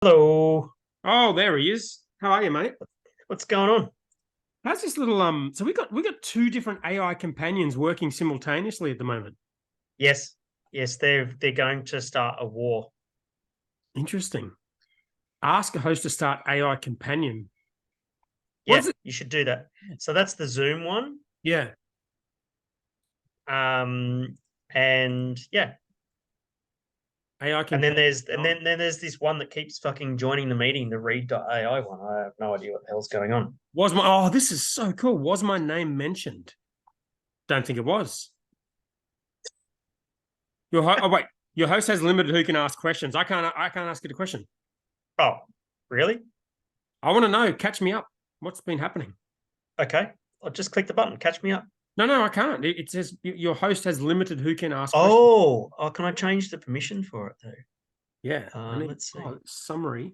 Hello. Oh, there he is. How are you, mate? What's going on? How's this little so we got two different AI companions working simultaneously at the moment. Yes, yes, they're going to start a war. Interesting. Ask a host to start AI companion. What is Yeah, it? you should do that. So that's the Zoom one. Yeah. And yeah, AI and then companion. then there's this one that keeps fucking joining the meeting, the read.ai one. I have no idea what the hell's going on. This is so cool. Was my name mentioned? Don't think it was. Wait. Your host has limited who can ask questions. I can't ask it a question. Oh, really? I want to know. Catch me up. What's been happening? Okay. I'll just click the button. Catch me up. No, I can't. It says your host has limited who can ask questions. Oh, can I change the permission for it though? Yeah. Let's see. Summary.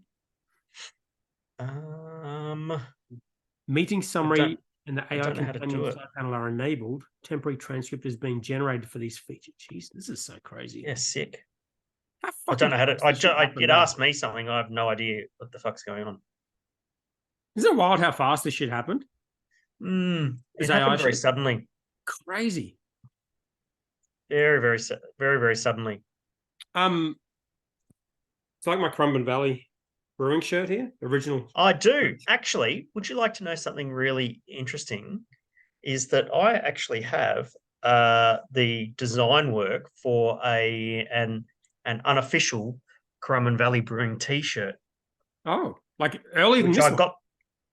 Um, Meeting summary and the I AI don't know how to companion do it. side panel are enabled. Temporary transcript is being generated for these features. Jeez, this is so crazy. Yeah, sick. How I don't know how to. It eh? asked me something. I have no idea what the fuck's going on. Isn't it wild how fast this shit happened? It happened very suddenly. Crazy. Very, very, very, very suddenly. It's like my Crumben Valley brewing shirt here, original. I do actually. Would you like to know something really interesting? Is that I actually have the design work for an unofficial Crumben Valley Brewing T-shirt. Oh, like earlier than Which this I one.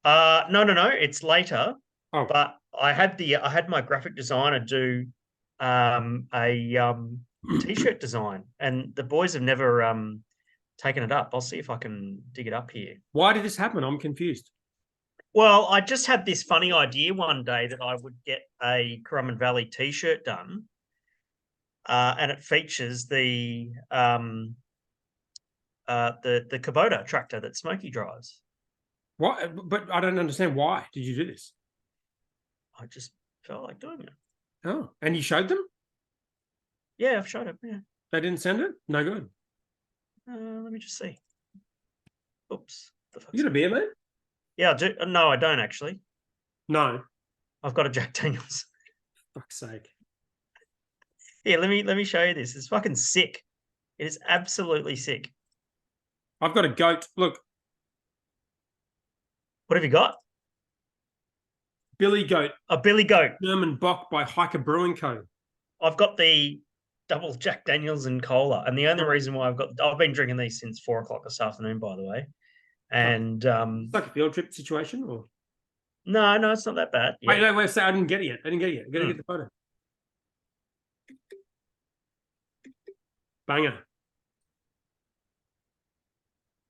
got. No, it's later. Oh, but I had my graphic designer do a t-shirt design, and the boys have never taken it up. I'll see if I can dig it up here. why did this happen? I'm confused. Well, I just had this funny idea one day that I would get a Currumbin Valley t-shirt done, and it features the Kubota tractor that Smokey drives. What? But I don't understand why did you do this? I just felt like doing it. Oh, and you showed them? Yeah, I've showed it. Yeah. They didn't send it? No good. Let me just see. Oops. You got a beer, mate? Yeah, I do. No, I don't actually. No. I've got a Jack Daniels. Fuck's sake. Yeah, let me show you this. It's fucking sick. It is absolutely sick. I've got a goat. Look. What have you got? Billy Goat. A Billy Goat. German Bock by Hiker Brewing Co. I've got the double Jack Daniels and cola. And the only reason why I've been drinking these since 4:00 this afternoon, by the way. And it's like a field trip situation, or no, it's not that bad. Wait, say I didn't get it yet. I gotta get the photo. Banger.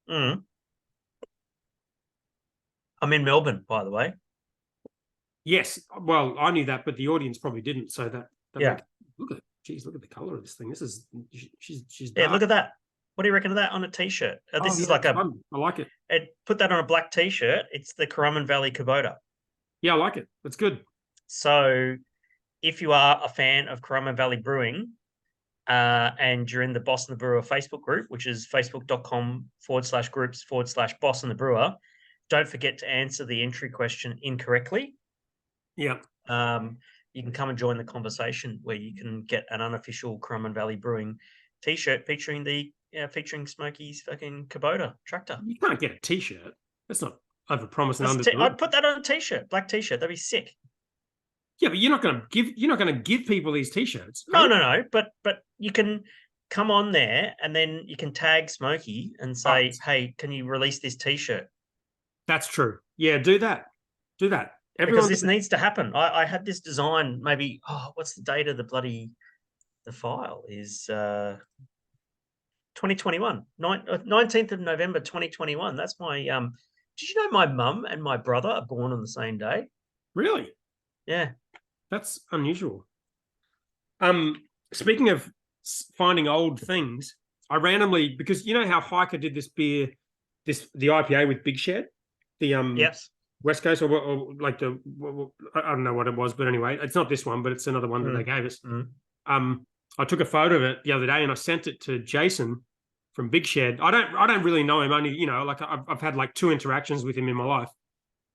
I'm in Melbourne, by the way. Yes, well, I knew that, but the audience probably didn't. So that yeah. Look at the color of this thing. This is she's dark. Yeah. Look at that. What do you reckon of that on a t-shirt? This is like fun. I like it. Put that on a black t-shirt. It's the Currumbin Valley Kubota. Yeah, I like it. That's good. So, if you are a fan of Currumbin Valley Brewing, and you're in the Boss and the Brewer Facebook group, which is facebook.com/groups/Boss and the Brewer, don't forget to answer the entry question incorrectly. Yeah. You can come and join the conversation where you can get an unofficial Currumbin Valley Brewing t-shirt featuring Smokey's fucking Kubota tractor. You can't get a t-shirt. That's not overpromise and under. I'd put that on a t-shirt, black t-shirt. That'd be sick. Yeah, but you're not going to give people these t-shirts. No. But you can come on there and then you can tag Smokey and say, "Hey, can you release this t-shirt?" That's true. Yeah, do that. Because this needs to happen. I had this design maybe. What's the date of the file? Is 2021, 19th of November 2021. That's my Did you know my mum and my brother are born on the same day? Really? Yeah. That's unusual. Speaking of finding old things, I randomly, because you know how Hiker did this beer, the IPA with Big Shed, the yes. West Coast, or like I don't know what it was, but anyway, it's not this one, but it's another one that they gave us. I took a photo of it the other day and I sent it to Jason, Big Shed. I don't really know him. Only like I've had like 2 interactions with him in my life.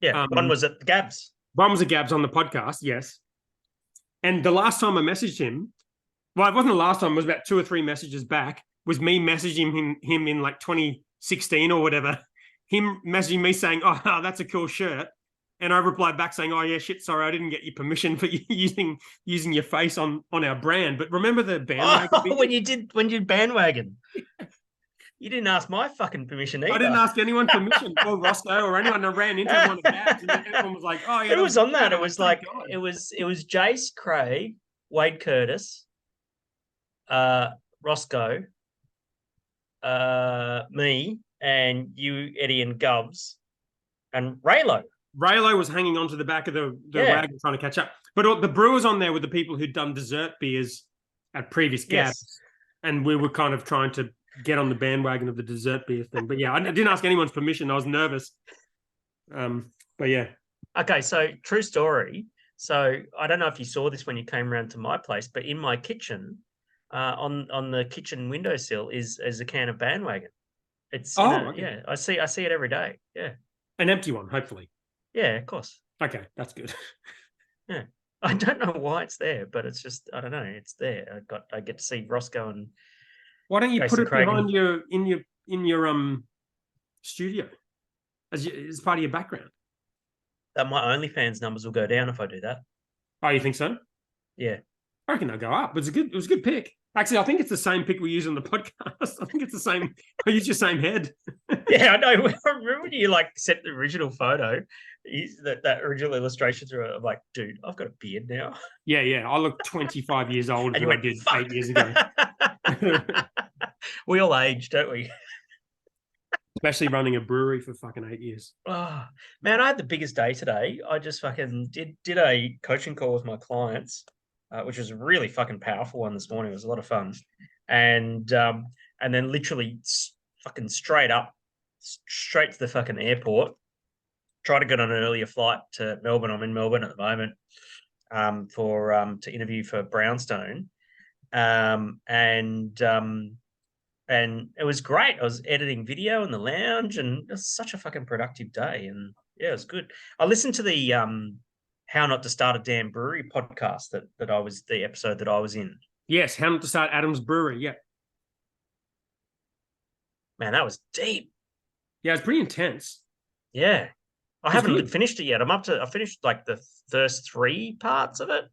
Yeah, one was at Gabs. One was a Gabs on the podcast, yes. And the last time I messaged him, well, it wasn't the last time. It was about 2 or 3 messages back. Was me messaging him in like 2016 or whatever. Him messaging me saying, "Oh, that's a cool shirt," and I replied back saying, "Oh yeah, shit, sorry, I didn't get your permission for using your face on our brand." But remember the bandwagon? Oh, when you bandwagon. You didn't ask my fucking permission either. I didn't ask anyone permission, or Roscoe, or anyone. I ran into one of Gabs, and everyone was like, "Oh yeah." Who was on that? It was like it was Jace, Craig, Wade Curtis, Roscoe, me, and you, Eddie, and Govs, and Raylo. Raylo was hanging onto the back of the wagon trying to catch up. But the brewers on there were the people who'd done dessert beers at previous Gabs, and we were kind of trying to get on the bandwagon of the dessert beer thing. But yeah, I didn't ask anyone's permission. I was nervous. But yeah. Okay, so true story. So I don't know if you saw this when you came around to my place, but in my kitchen, on the kitchen windowsill is a can of bandwagon. It's okay. Yeah, I see it every day. Yeah. An empty one, hopefully. Yeah, of course. Okay, that's good. Yeah. I don't know why it's there, but it's just I don't know, it's there. I get to see Roscoe and why don't you Jason put it Craig behind your studio as part of your background? That my OnlyFans numbers will go down if I do that. Oh, you think so? Yeah. I reckon they'll go up. It was a good pick. Actually, I think it's the same pick we use on the podcast. I think it's the same. I use your same head. Yeah, I know. I remember when you like sent the original photo, that original illustration through it. I'm like, dude, I've got a beard now. Yeah. I look 25 years older than I did 8 years ago. We all age, don't we? Especially running a brewery for fucking 8 years. Oh, man, I had the biggest day today. I just fucking did a coaching call with my clients, which was a really fucking powerful one this morning. It was a lot of fun. And then literally fucking straight to the fucking airport. Try to get on an earlier flight to Melbourne. I'm in Melbourne at the moment to interview for Brownstone. And it was great. I was editing video in the lounge, and it was such a fucking productive day. And yeah, it was good. I listened to the How Not to Start a Damn Brewery podcast the episode that I was in. Yes, How Not to Start Adam's Brewery. Yeah, man, that was deep. Yeah, it's pretty intense. Yeah, I haven't finished it yet. I finished like the first 3 parts of it.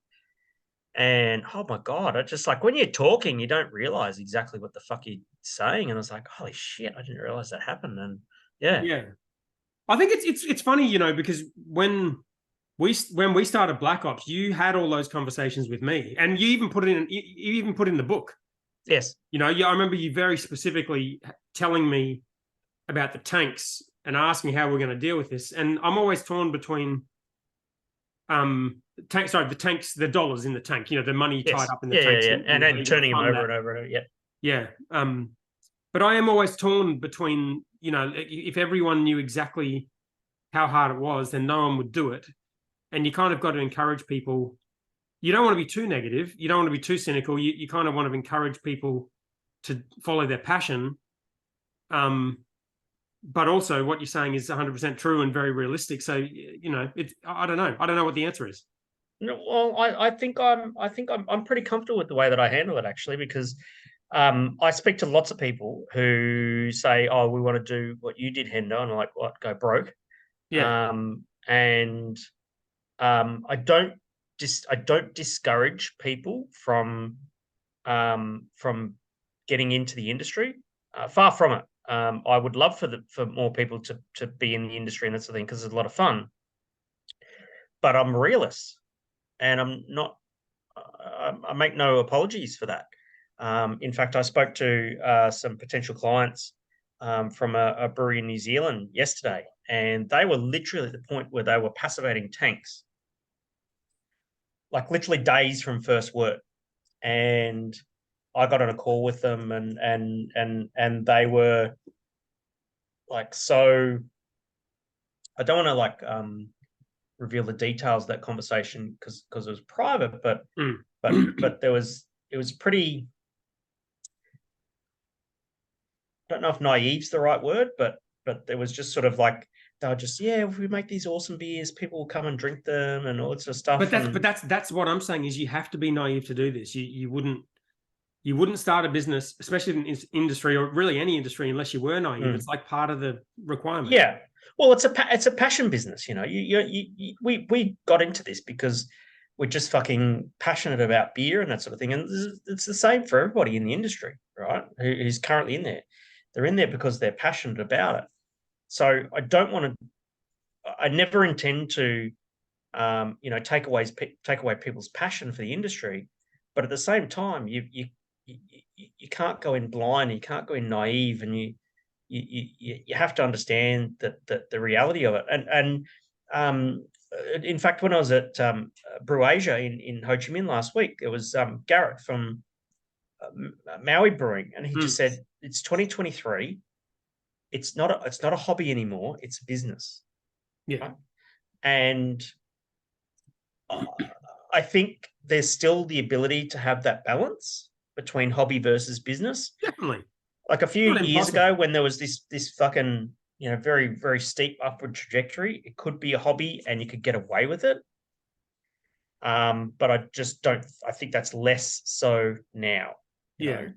And oh my God, I just like when you're talking, you don't realize exactly what the fuck you're saying. And I was like, holy shit, I didn't realize that happened. And yeah. I think it's funny, because when we started Black Ops, you had all those conversations with me, and you even put it in the book. Yes. I remember you very specifically telling me about the tanks and asking me how we're going to deal with this. And I'm always torn between the tanks, the dollars in the tank, the money tied up in the tanks. Yeah. And then turning them over and over. Yeah. But I am always torn between, if everyone knew exactly how hard it was, then no one would do it. And you kind of got to encourage people. You don't want to be too negative. You don't want to be too cynical. You kind of want to encourage people to follow their passion. But also what you're saying is 100% true and very realistic. So, I don't know. I don't know what the answer is. No, well, I think I'm pretty comfortable with the way that I handle it, actually, because I speak to lots of people who say, "Oh, we want to do what you did, Hendo," and I'm like, "What? Go broke?" Yeah. I don't discourage people from getting into the industry. Far from it. I would love for more people to be in the industry and that sort of thing, because it's a lot of fun. But I'm a realist, and I'm not. I make no apologies for that. In fact, I spoke to some potential clients from a brewery in New Zealand yesterday, and they were literally at the point where they were passivating tanks, like literally days from first work. And I got on a call with them, and they were like, so I don't want to reveal the details of that conversation because it was private, but it was pretty. don't know if naive's the right word, but there was just sort of like they were just, yeah, if we make these awesome beers, people will come and drink them and all that sort of stuff. But that's what I'm saying is you have to be naive to do this. You wouldn't start a business, especially in this industry or really any industry, unless you were naive. It's like part of the requirement. Yeah. Well, it's a passion business, you know. We got into this because we're just fucking passionate about beer and that sort of thing, and it's the same for everybody in the industry, right? Who's currently in there. They're in there because they're passionate about it. So I never intend to, take away people's passion for the industry, but at the same time, you can't go in blind, you can't go in naive, and you have to understand that the reality of it. And in fact, when I was at Brew Asia in Ho Chi Minh last week, there was Garrett from Maui Brewing, and he just said it's 2023. It's not a hobby anymore. It's a business. Yeah. Right? And I think there's still the ability to have that balance between hobby versus business. Definitely. Like a few years ago when there was this fucking, very, very steep upward trajectory, it could be a hobby and you could get away with it. But I just don't, I think that's less so now. You know?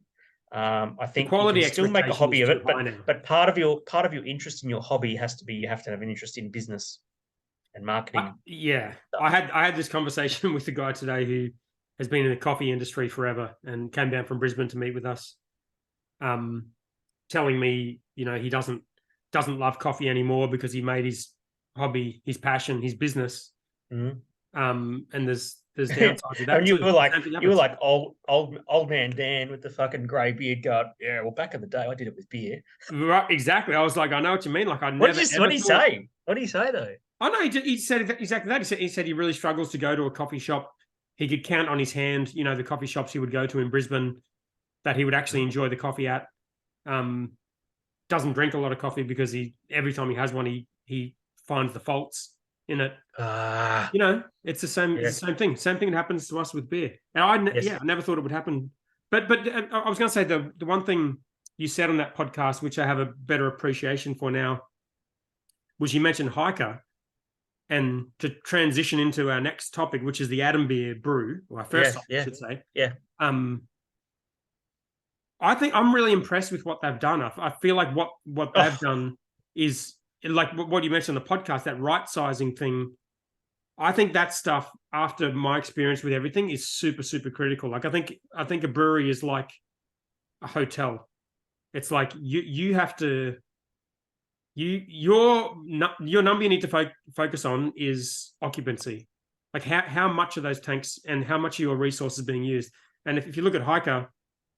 I think you can still make a hobby of it, but part of your interest in your hobby has to be, you have to have an interest in business and marketing. I had this conversation with a guy today who has been in the coffee industry forever and came down from Brisbane to meet with us, telling me, he doesn't love coffee anymore because he made his hobby, his passion, his business. Mm-hmm. And there's downsides to that. And you were like old man Dan with the fucking grey beard going, yeah, well, back in the day I did it with beer. Right, exactly. I was like, I know what you mean. Like what did he say? What did he say though? I know he said exactly that. He said he really struggles to go to a coffee shop. He could count on his hand, the coffee shops he would go to in Brisbane that he would actually enjoy the coffee at. Doesn't drink a lot of coffee because every time he has one, he finds the faults in it. It's the same. It's the same thing. Same thing that happens to us with beer. And I never thought it would happen. But I was going to say the one thing you said on that podcast, which I have a better appreciation for now, was you mentioned Hiker, and to transition into our next topic, which is the Adambier brew, or our first topic, I should say. Yeah. I think I'm really impressed with what they've done. I feel like what they've done is like what you mentioned on the podcast, that right sizing thing. I think that stuff, after my experience with everything, is super, super critical. Like I think a brewery is like a hotel. It's like you have to, your number you need to focus on is occupancy. Like how much of those tanks and how much of your resources being used. And if you look at Hiker,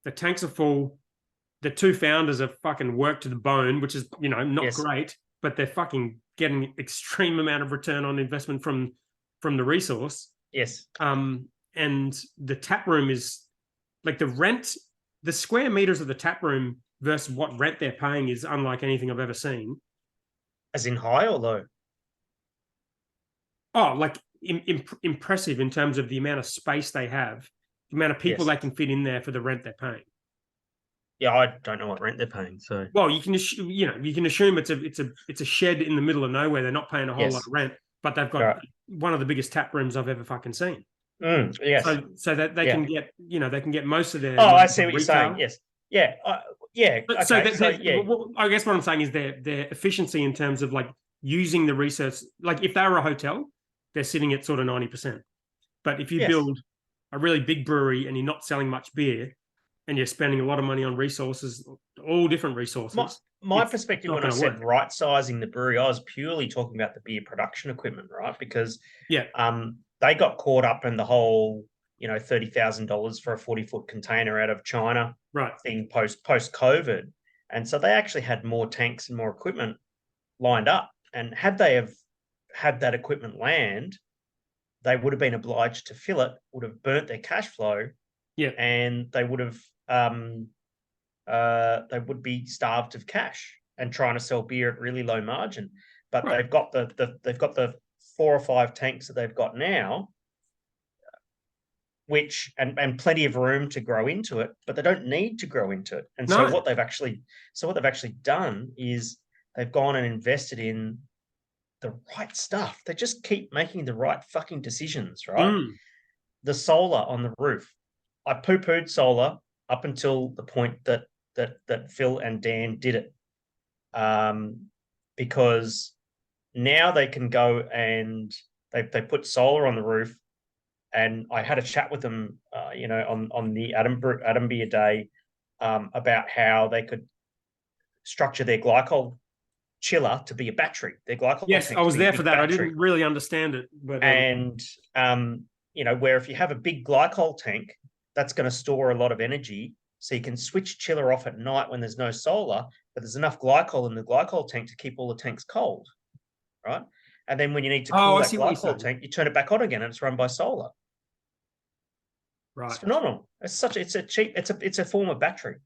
the tanks are full. The two founders are fucking worked to the bone, which is, not great, but they're fucking getting extreme amount of return on investment from the resource. Yes. And the tap room is like the square meters of the tap room versus what rent they're paying is unlike anything I've ever seen. As in high or low? Oh, like impressive in terms of the amount of space they have, the amount of people they can fit in there for the rent they're paying. Yeah, I don't know what rent they're paying. So, well, you can assume it's a shed in the middle of nowhere. They're not paying a whole lot of rent, but they've got one of the biggest tap rooms I've ever fucking seen. Yes. So that they can get they can get most of their. Oh, I see what you're saying. Yes. Yeah. Yeah. Okay. I guess what I'm saying is their efficiency in terms of like using the research. Like if they were a hotel, they're sitting at sort of 90%. But if you build a really big brewery and you're not selling much beer, and you're spending a lot of money on resources, all different resources. My perspective when I said right sizing the brewery, I was purely talking about the beer production equipment, right? Because they got caught up in the whole, $30,000 for a 40-foot container out of China thing post COVID. And so they actually had more tanks and more equipment lined up. And had they have had that equipment land, they would have been obliged to fill it, would have burnt their cash flow. Yeah. And they would have they would be starved of cash and trying to sell beer at really low margin. But they've got the 4 or 5 tanks that they've got now. and plenty of room to grow into it, but they don't need to grow into it. And No. so what they've actually done is they've gone and invested in the right stuff. They just keep making the right fucking decisions, right? The solar on the roof. I poo-pooed solar up until the point that Phil and Dan did it. Because now they can go and they put solar on the roof. And I had a chat with them, on the Adambier day, about how they could structure their glycol chiller to be a battery. Their glycol yes, tank I to was be a there big for that. I battery. didn't really understand it, but And where if you have a big glycol tank, that's going to store a lot of energy. So you can switch chiller off at night when there's no solar, but there's enough glycol in the glycol tank to keep all the tanks cold, right? And then when you need to cool that glycol tank, you turn it back on again, and it's run by solar. Right. It's phenomenal. It's a form of battery.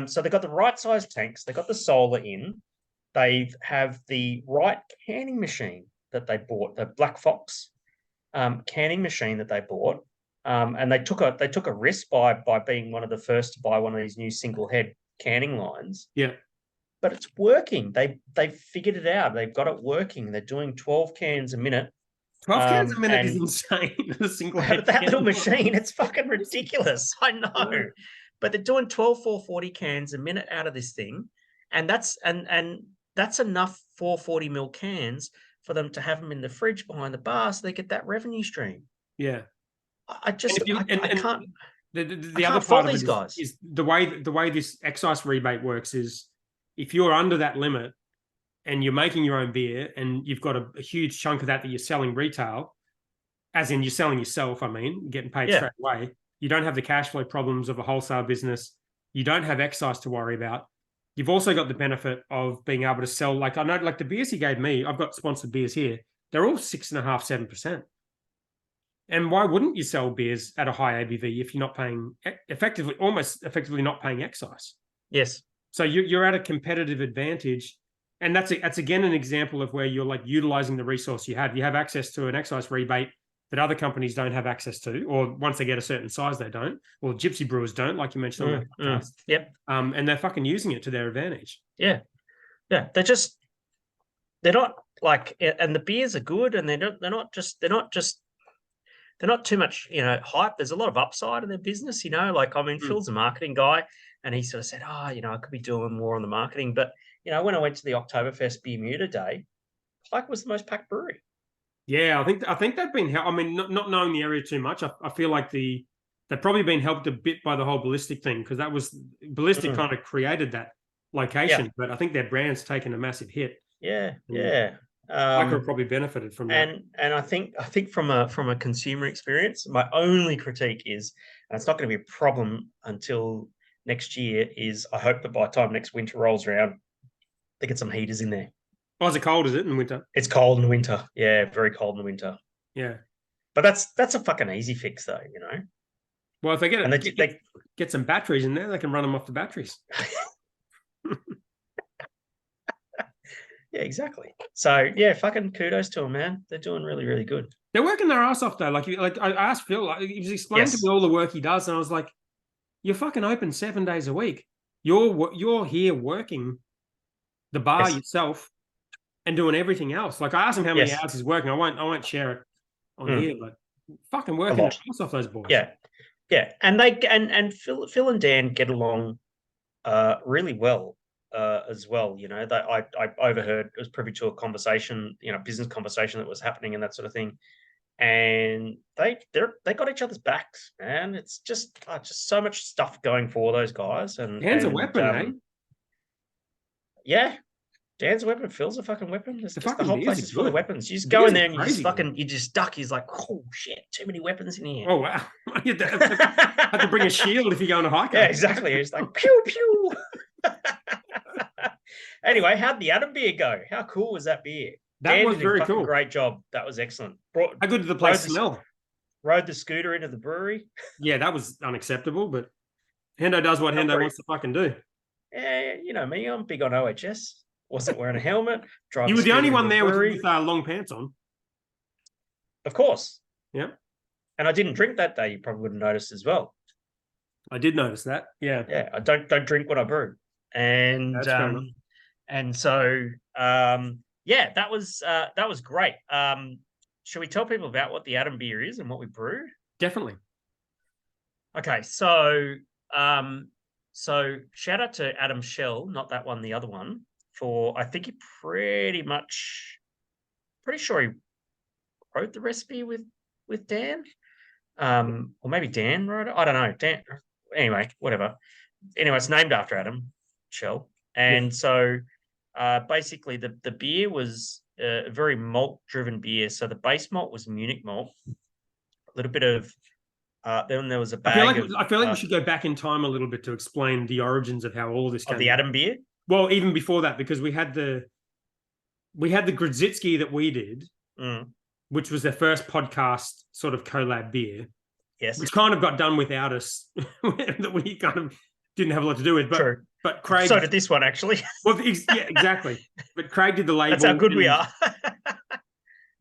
So they've got the right size tanks. They've got the solar in. They have the right canning machine that they bought, the Black Fox canning machine that they bought. And they took a risk by being one of the first to buy one of these new single head canning lines. Yeah. But it's working. They've figured it out. They've got it working. They're doing 12 cans a minute. 12 cans a minute is insane. A single head that little machine, it's fucking ridiculous. I know. Yeah. But they're doing 12 440 cans a minute out of this thing. And that's enough 440 ml cans for them to have them in the fridge behind the bar so they get that revenue stream. Yeah. I can't. The other part of it is the way this excise rebate works is if you're under that limit and you're making your own beer and you've got a huge chunk of that you're selling retail, as in you're selling yourself, getting paid straight away, you don't have the cash flow problems of a wholesale business. You don't have excise to worry about. You've also got the benefit of being able to sell, like I know, like the beers he gave me, I've got sponsored beers here. They're all 6.5%, 7%. And why wouldn't you sell beers at a high ABV if you're not paying almost effectively not paying excise? Yes. So you're at a competitive advantage. And that's again an example of where you're like utilizing the resource you have. You have access to an excise rebate that other companies don't have access to, or once they get a certain size, they don't. Well, gypsy brewers don't, like you mentioned on that podcast. Yep. And they're fucking using it to their advantage. Yeah. Yeah. They're not like, and the beers are good, and they're not too much, hype. There's a lot of upside in their business, Phil's a marketing guy, and he sort of said, I could be doing more on the marketing. But, when I went to the Oktoberfest Beer Muter Day, Pike was the most packed brewery. Yeah, I think they've been helped. Not knowing the area too much, I feel like they've probably been helped a bit by the whole Ballistic thing, because that was Ballistic kind of created that location. Yeah. But I think their brand's taken a massive hit. Yeah. Micro probably benefited from that. And I think from a consumer experience, my only critique is, and it's not going to be a problem until next year, is I hope that by the time next winter rolls around, they get some heaters in there. Oh, is it cold, is it, in winter? It's cold in winter. Yeah, very cold in winter. Yeah. But that's a fucking easy fix, though, Well, if they get some batteries in there, they can run them off the batteries. Yeah, exactly. So, yeah, fucking kudos to them, man. They're doing really, really good. They're working their ass off, though. Like I asked Phil, he was explaining to me all the work he does, and I was like, you're fucking open 7 days a week. You're here working the bar yourself and doing everything else. Like, I asked him how many hours he's working. I won't share it on here, but fucking working their ass off, those boys. Yeah. Yeah. And Phil and Dan get along really well. As well, I overheard, was privy to a conversation, business conversation that was happening and that sort of thing, and they got each other's backs, man. It's just so much stuff going for those guys. And Dan's a weapon, eh? Yeah, Dan's a weapon. Phil's a fucking weapon. The whole place is full of weapons. You just go in there and you just duck. He's like, oh shit, too many weapons in here. Oh wow, you have to bring a shield if you go on a hike. Yeah, exactly. He's like pew pew. Anyway, how'd the Adambier go? How cool was that beer? That was very cool. Great job. That was excellent. How good did the place smell? Rode the scooter into the brewery. Yeah, that was unacceptable, but Hendo does what Hendo wants to fucking do. Yeah, you know me. I'm big on OHS. Wasn't wearing a helmet. You were the only one there with long pants on. Of course. Yeah. And I didn't drink that day. You probably would have noticed as well. I did notice that. Yeah. Yeah, I don't drink what I brew, and That's fair enough. and so yeah, that was great. Should we tell people about what the Adambier is and what we brew? Definitely. Okay, so shout out to Adam Shell, not that one, the other one, for I think he pretty sure he wrote the recipe with Dan. Or maybe Dan wrote it. I don't know. Dan. Anyway, whatever. Anyway, it's named after Adam Shell. And so basically the beer was a very malt-driven beer. So the base malt was Munich malt. A little bit of then there was a bag I feel like we should go back in time a little bit to explain the origins of how all of this came. Of the Adambier? Well, even before that, because we had the Grodziskie that we did, which was their first podcast sort of collab beer. Yes. Which kind of got done without us, that we kind of didn't have a lot to do with. But, True. But Craig... So did this one, actually. Well, yeah, exactly. But Craig did the label. That's how good we are.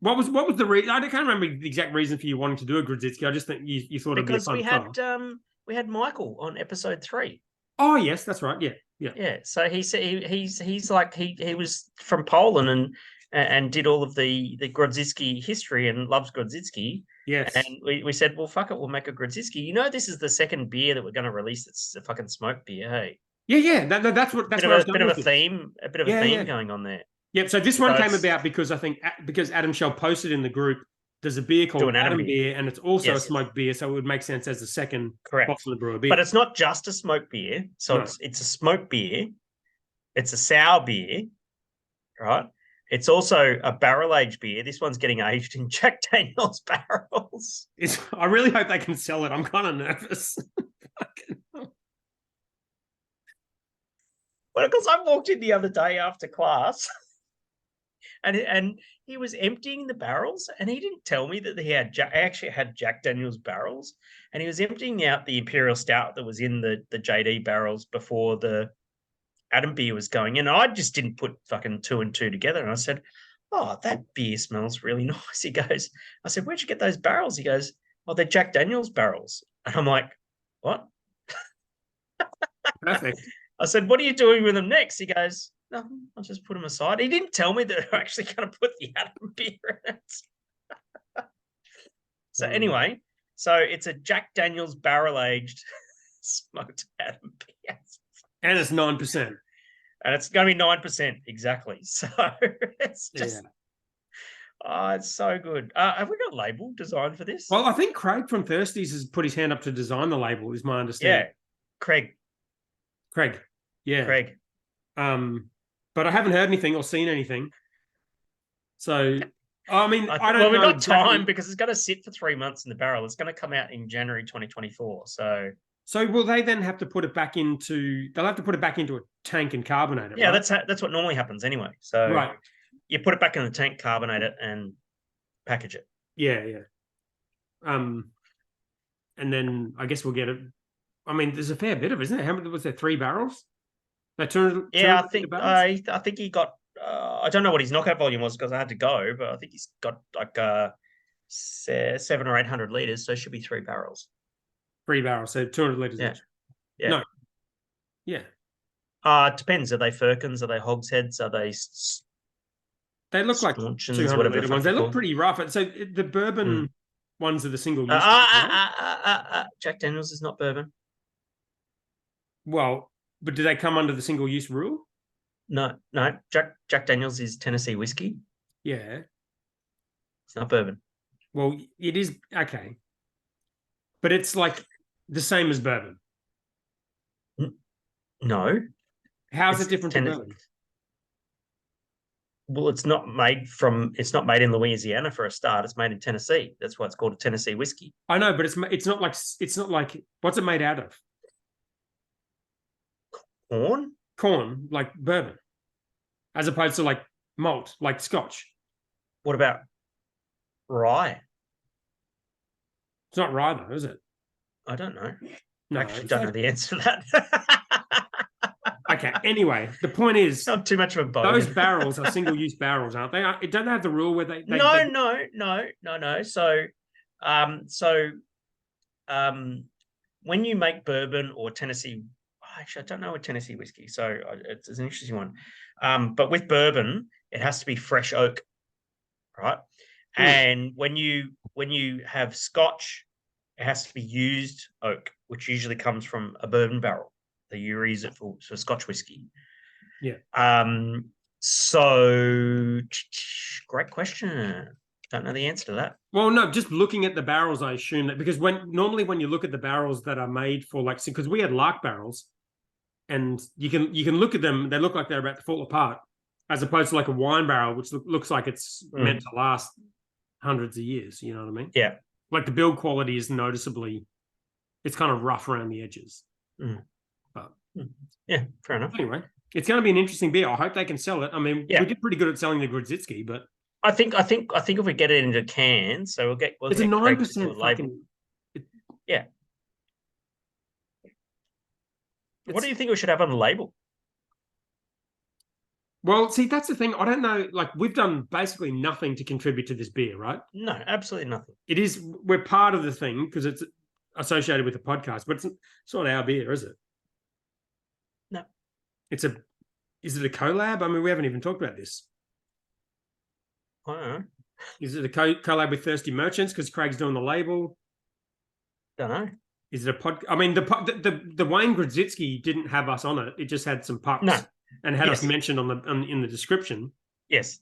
What was the reason? I can't remember the exact reason for you wanting to do a Grodziskie. I just think you thought it'd be a fun we had Michael on episode 3. Oh yes, that's right. Yeah. So he said he's like he was from Poland and did all of the Grodziskie history and loves Grodziskie. Yes. And we said, well, fuck it, we'll make a Grodziskie. You know, this is the second beer that we're going to release. It's a fucking smoke beer. Hey. Yeah. That's what. That's a bit of a theme going on there. Yep. So this one came about because I think because Adam Shell posted in the group, there's a beer called Adambier, and it's also a smoked beer, so it would make sense as the second bottle of Brewer beer. But it's not just a smoked beer. So it's a smoked beer. It's a sour beer, right? It's also a barrel-aged beer. This one's getting aged in Jack Daniel's barrels. I really hope they can sell it. I'm kind of nervous. Well, because I walked in the other day after class, and he was emptying the barrels, and he didn't tell me that he actually had Jack Daniel's barrels, and he was emptying out the Imperial Stout that was in the JD barrels before the Adambier was going in. I just didn't put fucking 2 and 2 together, and I said, "Oh, that beer smells really nice." He goes, "I said, where'd you get those barrels?" He goes, "Oh, they're Jack Daniel's barrels." And I'm like, "What?" Perfect. I said, "What are you doing with them next?" He goes, "Nothing. I'll just put them aside." He didn't tell me that I'm actually going to put the Adambier in it. So anyway, so it's a Jack Daniel's barrel-aged smoked Adambier. And it's 9%. And it's going to be 9%, exactly. So it's just... Oh, it's so good. Have we got a label designed for this? Well, I think Craig from Thirsties has put his hand up to design the label, is my understanding. Yeah, Craig. Yeah. Craig. But I haven't heard anything or seen anything. So, I mean, I don't know. Well, we've got time because it's going to sit for 3 months in the barrel. It's going to come out in January 2024. So will they then have to put it back into? They'll have to put it back into a tank and carbonate it. Yeah, right? that's what normally happens anyway. So you put it back in the tank, carbonate it, and package it. Yeah. And then I guess we'll get it. I mean, there's a fair bit of it, isn't it? How many was there? 3 barrels? I think he got. I don't know what his knockout volume was because I had to go, but I think he's got like 700 or 800 liters, so it should be 3 barrels. 3 barrels, so 200 liters each. Yeah. No. Yeah. It depends. Are they firkins? Are they hogsheads? Are they? They look like 200 liter ones. They look pretty rough. So the bourbon ones are the single use. Jack Daniel's is not bourbon. Well, but do they come under the single use rule? No. Jack Daniel's is Tennessee whiskey. Yeah. It's not bourbon. Well, it is. Okay. But it's like the same as bourbon. No. How's it different to bourbon? Well, it's not made in Louisiana for a start. It's made in Tennessee. That's why it's called a Tennessee whiskey. I know, but it's not like what's it made out of? Corn, like bourbon, as opposed to like malt, like Scotch. What about rye? It's not rye though, is it? I don't know. No, I actually don't know the answer to that. Okay. Anyway, the point is, not too much of a bow. Those barrels are single-use barrels, aren't they? Don't they have the rule where they No. So So when you make bourbon or Tennessee, actually, I don't know a Tennessee whiskey, so it's an interesting one. But with bourbon, it has to be fresh oak, right? And when you have Scotch, it has to be used oak, which usually comes from a bourbon barrel. They use it for Scotch whiskey. Yeah. So great question. Don't know the answer to that. Well, no, just looking at the barrels, I assume that because normally when you look at the barrels that are made for because we had lark barrels, and you can look at them, they look like they're about to fall apart, as opposed to like a wine barrel, which looks like it's meant to last hundreds of years. You know what I mean? Yeah. Like the build quality is noticeably, it's kind of rough around the edges. But yeah, fair enough. Anyway, it's going to be an interesting beer. I hope they can sell it. I mean, we did pretty good at selling the Grodzisky, but I think if we get it into cans, so we'll it's get a 9% fucking. Yeah. What do you think we should have on the label? Well, see, that's the thing. I don't know. Like, we've done basically nothing to contribute to this beer, right? No, absolutely nothing. We're part of the thing because it's associated with the podcast, but it's not our beer, is it? No. Is it a collab? I mean, we haven't even talked about this. I don't know. Is it a collab with Thirsty Merchants because Craig's doing the label? Don't know. Is it a pod? I mean, the Wayne Grodzisky didn't have us on it. It just had some pups and had us mentioned in the description. Yes.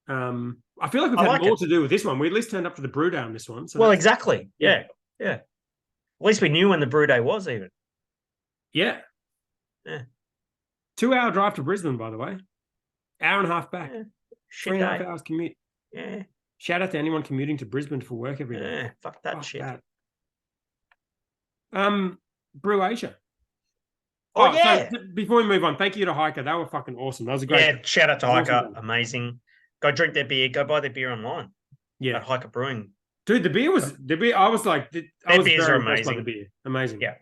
I feel like we've had more to do with this one. We at least turned up to the brew day on this one. So exactly. Yeah. At least we knew when the brew day was even. Yeah. 2-hour drive to Brisbane, by the way. Hour and a half back. 3.5 hours commute. Yeah. Shout out to anyone commuting to Brisbane for work every day. Yeah, fuck that shit. Brew Asia. Oh yeah. So before we move on, thank you to Hiker. They were fucking awesome. That was a great. Yeah, shout out to Hiker. Amazing. Go drink their beer. Go buy their beer online. Yeah. At Hiker Brewing. Dude, the beer. I was like, I was beers very are amazing. impressed by the beer. Amazing. Yeah.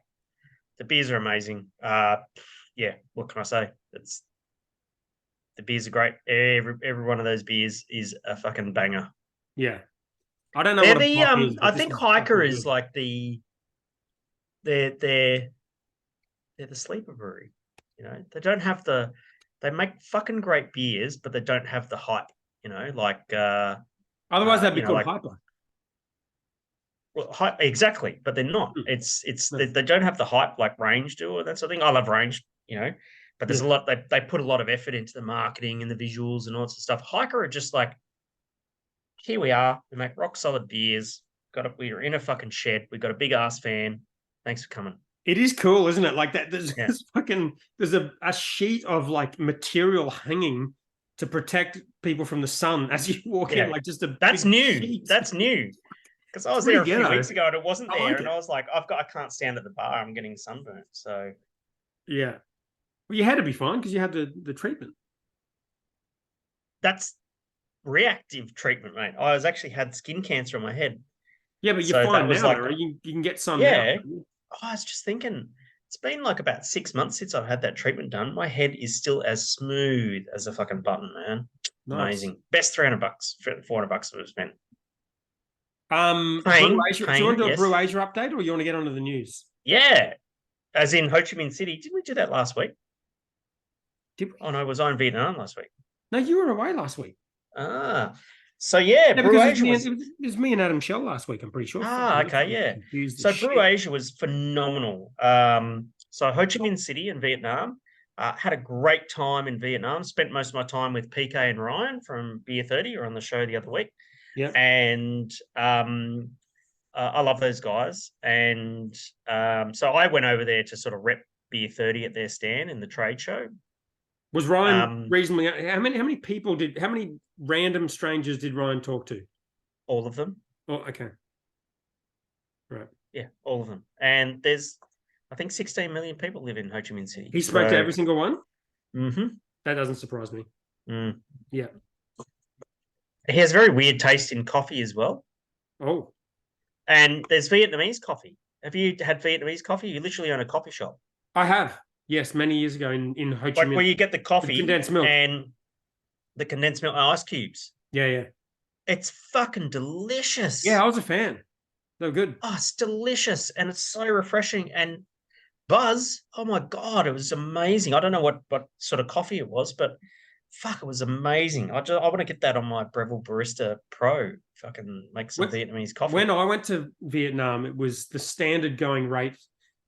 The beers are amazing. Yeah, what can I say? The beers are great. Every one of those beers is a fucking banger. Yeah. I don't know what I think Hiker is like they're the sleeper brewery. You know, they make fucking great beers, but they don't have the hype, you know, like otherwise they'd be called Hyper. Well, exactly, but they're not. They don't have the hype like Range do, or that sort of thing. I love Range, you know, but there's a lot. They put a lot of effort into the marketing and the visuals and all sorts of stuff. Hiker are just like, here we are. We make rock solid beers. We're in a fucking shed. We've got a big ass fan. Thanks for coming. It is cool, isn't it? Like that. There's a sheet of like material hanging to protect people from the sun as you walk in. Like that's new. That's new. Because I was there a few weeks ago and it wasn't there, and I was like, I can't stand at the bar. I'm getting sunburnt. So yeah, well, you had to be fine because you had the treatment. That's reactive treatment, mate. I actually had skin cancer on my head. Yeah, but you're fine now. You can get sun now. I was just thinking, it's been like about 6 months since I've had that treatment done. My head is still as smooth as a fucking button, man. Nice. Amazing. Best $300, $400 we've spent. Brew Asia, do you want to do a Brew Asia update, or you want to get onto the news? Yeah, as in Ho Chi Minh City. Didn't we do that last week? Oh no, was I in Vietnam last week? No, you were away last week. So Brew Asia it was me and Adam Shell last week. I'm pretty sure. Okay, yeah. So Brew Asia was phenomenal. So Ho Chi Minh City in Vietnam. Had a great time in Vietnam. Spent most of my time with PK and Ryan from Beer 30, who were on the show the other week. Yeah, and I love those guys, and so I went over there to sort of rep Beer 30 at their stand in the trade show. Was Ryan reasonably? How many random strangers did Ryan talk to? All of them. Oh, okay. Right. Yeah, all of them. And there's, I think, 16 million people live in Ho Chi Minh City. He spoke to every single one? Mm-hmm. That doesn't surprise me. Mm. Yeah. He has very weird taste in coffee as well. Oh. And there's Vietnamese coffee. Have you had Vietnamese coffee? You literally own a coffee shop. I have. Yes, many years ago in Ho Chi Minh. Like where you get the coffee condensed milk and the condensed milk and ice cubes. Yeah. It's fucking delicious. Yeah, I was a fan. They were good. Oh, it's delicious and it's so refreshing. And Buzz, oh my God, it was amazing. I don't know what sort of coffee it was, but fuck, it was amazing. I want to get that on my Breville Barista Pro. Fucking make some Vietnamese When coffee. I went to Vietnam, it was the standard going rate.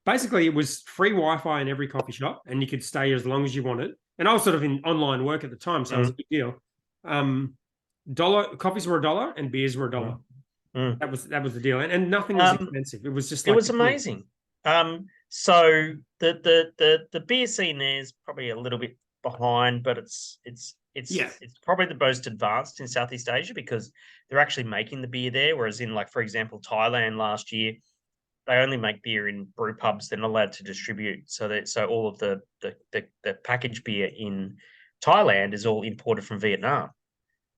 Basically, it was free Wi-Fi in every coffee shop, and you could stay as long as you wanted. And I was sort of in online work at the time, so it was a big deal. Coffees were $1 and beers were $1. Mm. That was the deal, and nothing was expensive. It was just It like was amazing. So the beer scene there is probably a little bit behind, but it's probably the most advanced in Southeast Asia because they're actually making the beer there. Whereas in, like, for example, Thailand last year, they only make beer in brew pubs. They're not allowed to distribute. So all of the packaged beer in Thailand is all imported from Vietnam,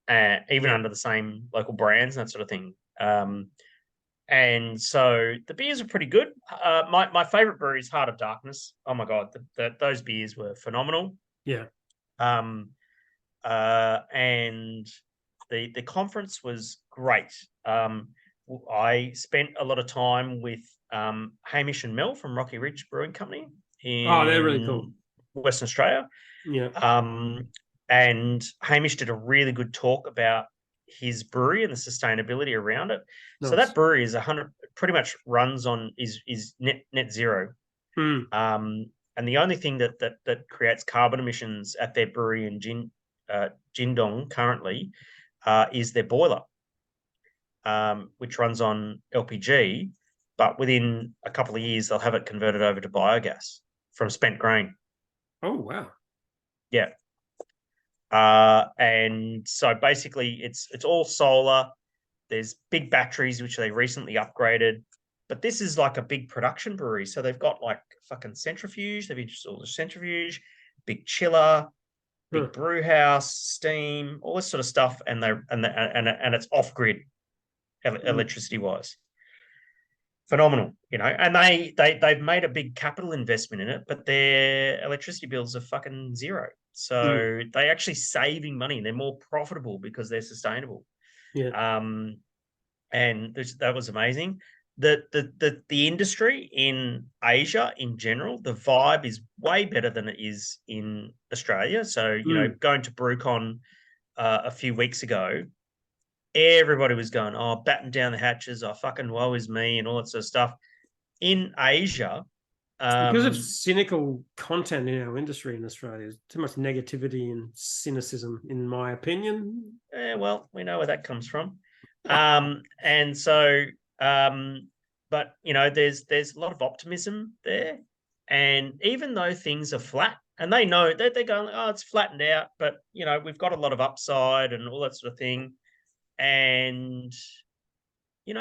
even under the same local brands and that sort of thing. And so the beers are pretty good. My favorite brewery is Heart of Darkness. Oh my God, those beers were phenomenal. Yeah. And the conference was great. I spent a lot of time with Hamish and Mel from Rocky Ridge Brewing Company they're really cool. Western Australia. Yeah. And Hamish did a really good talk about his brewery and the sustainability around it. Nice. So that brewery is pretty much runs on is net zero. And the only thing that creates carbon emissions at their brewery in Jindong currently is their boiler, which runs on LPG. But within a couple of years, they'll have it converted over to biogas from spent grain. Oh, wow. Yeah. And so basically it's all solar. There's big batteries, which they recently upgraded. But this is like a big production brewery. So they've got like fucking centrifuge. They've installed a centrifuge, big chiller, big brew house, steam, all this sort of stuff. And it's off grid electricity wise. Phenomenal, and they've made a big capital investment in it, but their electricity bills are fucking zero. So they're actually saving money. They're more profitable because they're sustainable. Yeah. And that was amazing. The industry in Asia in general, the vibe is way better than it is in Australia. So, going to BrewCon a few weeks ago, everybody was going, oh, batten down the hatches, oh, fucking woe is me, and all that sort of stuff. In Asia, because of cynical content in our industry in Australia, there's too much negativity and cynicism, in my opinion. Well, we know where that comes from. And so, but there's a lot of optimism there. And even though things are flat, and they know that they're going, oh, it's flattened out, but we've got a lot of upside and all that sort of thing. And they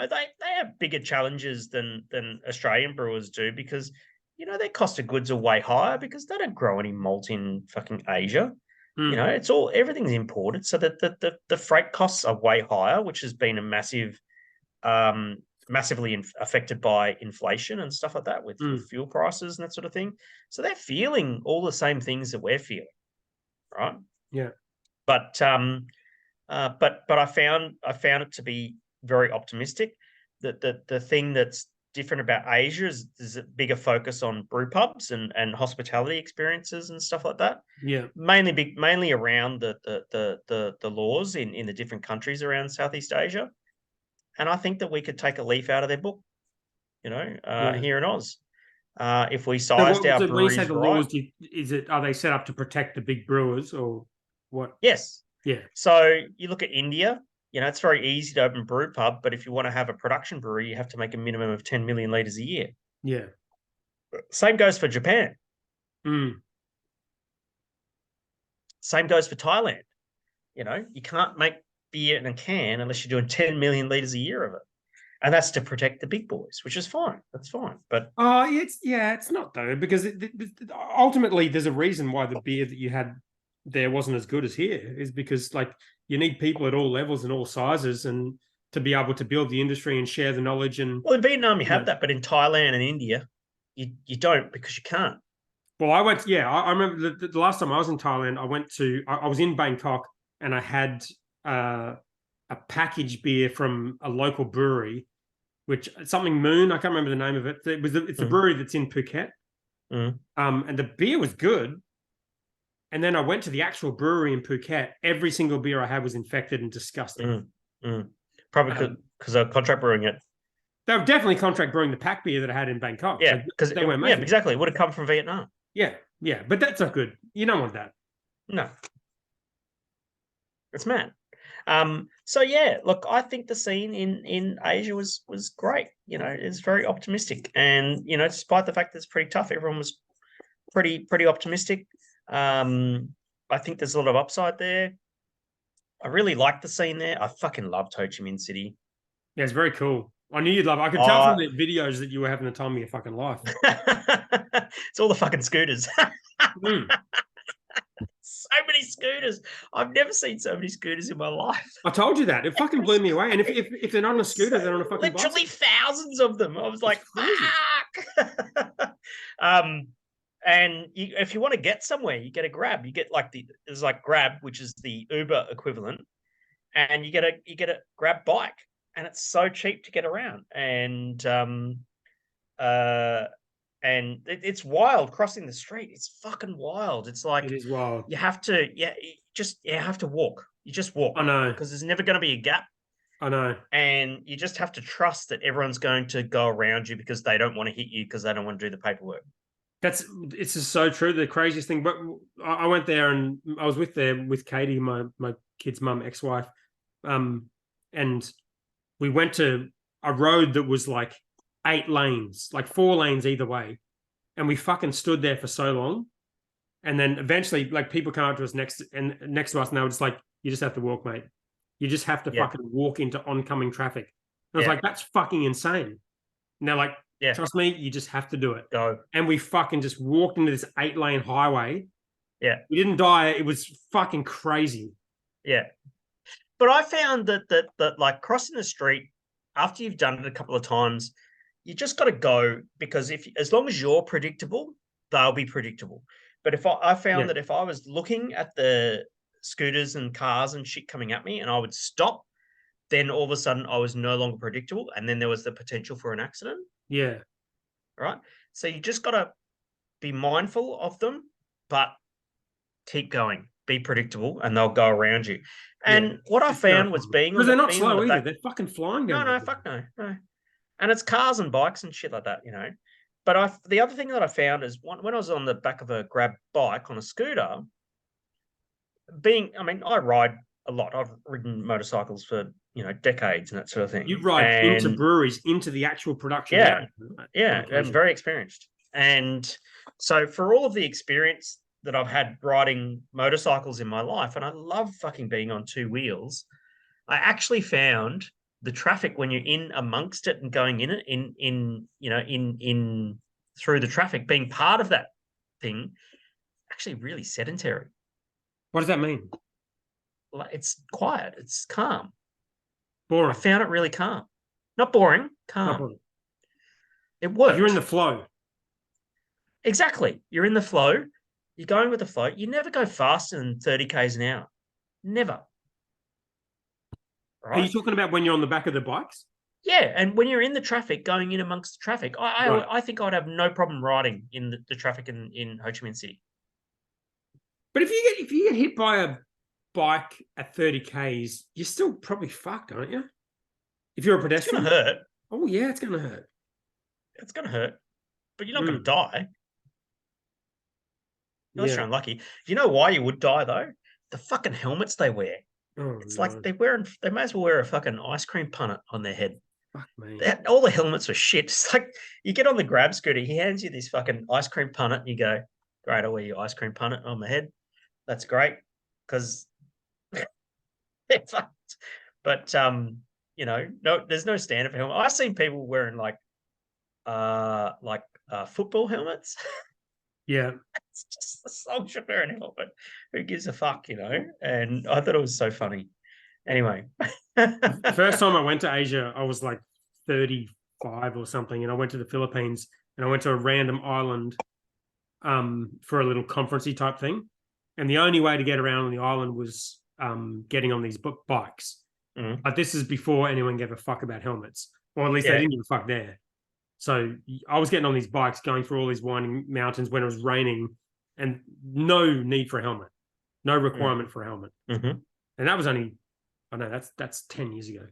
have bigger challenges than Australian brewers do because their cost of goods are way higher because they don't grow any malt in fucking Asia. It's everything's imported, so that the freight costs are way higher, which has been a massively affected by inflation and stuff like that with fuel prices and that sort of thing. So they're feeling all the same things that we're feeling, right? Yeah, but I found it to be very optimistic. That the thing that's different about Asia is a bigger focus on brew pubs and hospitality experiences and stuff like that. Yeah, mainly around the laws in the different countries around Southeast Asia. And I think that we could take a leaf out of their book, here in Oz. If we sized our breweries when you say the right, laws, are they set up to protect the big brewers or what? Yes. Yeah. So you look at India, it's very easy to open a brew pub, but if you want to have a production brewery, you have to make a minimum of 10 million litres a year. Yeah. Same goes for Japan. Same goes for Thailand. You can't make beer in a can unless you're doing 10 million litres a year of it. And that's to protect the big boys, which is fine. That's fine. But it's not though, because ultimately there's a reason why the beer that you had there wasn't as good as here, is because like you need people at all levels and all sizes and to be able to build the industry and share the knowledge. And well, in Vietnam you have that, but in Thailand and India you don't, because you can't. Well, I went. Yeah, I remember the last time I was in Thailand. I was in Bangkok and I had a packaged beer from a local brewery, which something Moon. I can't remember the name of it. It's the brewery that's in Phuket. And the beer was good. And then I went to the actual brewery in Phuket. Every single beer I had was infected and disgusting. Probably because they're contract brewing it. They were definitely contract brewing the pack beer that I had in Bangkok. Yeah, because they weren't making exactly. It would have come from Vietnam. Yeah, but that's not good. You don't want that. No, it's mad. So yeah, look, I think the scene in Asia was great. You know, it's very optimistic, and you know, despite the fact that it's pretty tough, everyone was pretty optimistic. I think there's a lot of upside there. I really like the scene there. I fucking loved Ho Chi Minh City. Yeah, it's very cool. I knew you'd love it. I could tell from the videos that you were having the time of your fucking life. It's all the fucking scooters. So many scooters. I've never seen so many scooters in my life. I told you that. It fucking blew me away. And if they're not on a scooter, they're on a fucking literally bicycle. Thousands of them. I was like, fuck. And if you want to get somewhere, you get a Grab. You get like there's like Grab, which is the Uber equivalent, and you get a Grab bike, and it's so cheap to get around. And it's wild crossing the street. It's fucking wild. It's like it is wild. You have to, you have to walk. You just walk. I know, because there's never going to be a gap. I know, and you just have to trust that everyone's going to go around you because they don't want to hit you because they don't want to do the paperwork. It's just so true. The craziest thing, but I went there and I was with Katie, my kid's mum, ex-wife, and we went to a road that was like 8 lanes, like 4 lanes either way, and we fucking stood there for so long, and then eventually, like, people come up to us next to us, and they were just like, "You just have to walk, mate. You just have to fucking walk into oncoming traffic." And I was like, "That's fucking insane." And they're like, "Trust me, you just have to do it." Go. And we fucking just walked into this 8-lane highway. Yeah. We didn't die. It was fucking crazy. Yeah. But I found that like crossing the street after you've done it a couple of times, you just got to go, because as long as you're predictable, they'll be predictable. But if I found that if I was looking at the scooters and cars and shit coming at me and I would stop, then all of a sudden I was no longer predictable, and then there was the potential for an accident. Yeah. Right. So you just got to be mindful of them, but keep going. Be predictable, and they'll go around you. And what I found was because they're not slow either. They're fucking flying down. No, fuck no. And it's cars and bikes and shit like that, you know. But the other thing that I found is when I was on the back of a Grab bike on a scooter, I ride a lot. I've ridden motorcycles for, decades and that sort of thing. You ride into breweries, into the actual production. Yeah, I'm very experienced. And so for all of the experience that I've had riding motorcycles in my life, and I love fucking being on 2 wheels, I actually found the traffic when you're in amongst it and going in it, in through the traffic, being part of that thing, actually really sedentary. What does that mean? Like, it's quiet, it's calm. Boring. I found it really calm. Not boring, calm. Not boring. It works. You're in the flow. Exactly. You're in the flow. You're going with the flow. You never go faster than 30 k's an hour. Never. Right? Are you talking about when you're on the back of the bikes? Yeah, and when you're in the traffic, going in amongst the traffic, I think I'd have no problem riding in the traffic in Ho Chi Minh City. But if you get hit by a bike at 30 k's, you're still probably fucked, aren't you? If you're a pedestrian, it's gonna hurt. Oh yeah, it's gonna hurt. It's gonna hurt, but you're not gonna die. Unless you're unlucky. Do you know why you would die though? The fucking helmets they wear. It's like they may as well wear a fucking ice cream punnet on their head. Fuck me. All the helmets are shit. It's like you get on the Grab scooter, he hands you this fucking ice cream punnet, and you go, "Great, I'll wear your ice cream punnet on my head. That's great," because they're fucked. But no, there's no standard for helmet. I've seen people wearing like football helmets. Yeah. It's just a soldier wearing a helmet. Who gives a fuck, And I thought it was so funny. Anyway. The first time I went to Asia, I was like 35 or something, and I went to the Philippines, and I went to a random island for a little conferencey type thing. And the only way to get around on the island was getting on these bikes. But this is before anyone gave a fuck about helmets, or at least they didn't give a fuck there. So I was getting on these bikes, going through all these winding mountains when it was raining, and no need for a helmet, no requirement for a helmet. And that was only, I know that's 10 years ago.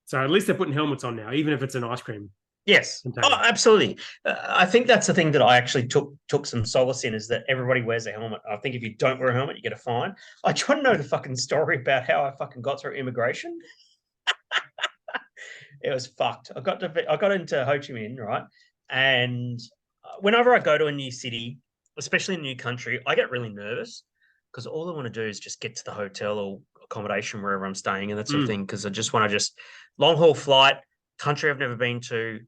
So at least they're putting helmets on now, even if it's an ice cream. Yes. container. Oh, absolutely. I think that's the thing that I actually took some solace in, is that everybody wears a helmet. I think if you don't wear a helmet, you get a fine. I try to know the fucking story about how I fucking got through immigration. It was fucked. I got into Ho Chi Minh, right? And whenever I go to a new city, especially in a new country, I get really nervous because all I want to do is just get to the hotel or accommodation wherever I'm staying and that sort of thing. Because I just want to long haul flight, country I've never been to.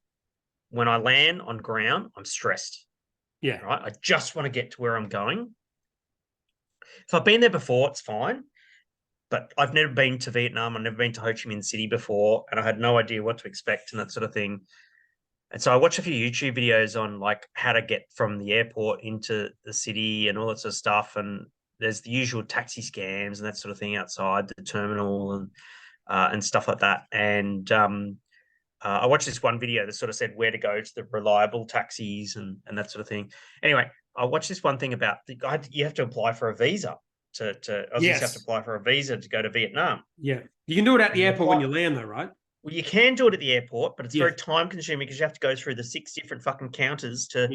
When I land on ground, I'm stressed. Yeah. Right. I just want to get to where I'm going. If I've been there before, it's fine. But I've never been to Vietnam. I've never been to Ho Chi Minh City before, and I had no idea what to expect and that sort of thing. And so I watched a few YouTube videos on like how to get from the airport into the city and all that sort of stuff. And there's the usual taxi scams and that sort of thing outside the terminal and stuff like that. And I watched this one video that sort of said where to go to the reliable taxis and that sort of thing. Anyway, I watched this one thing about you have to apply for a visa to Aussies have to apply for a visa to go to Vietnam. Yeah. You can do it at the airport when you land though, right? Well, you can do it at the airport, but it's very time consuming because you have to go through the 6 different fucking counters to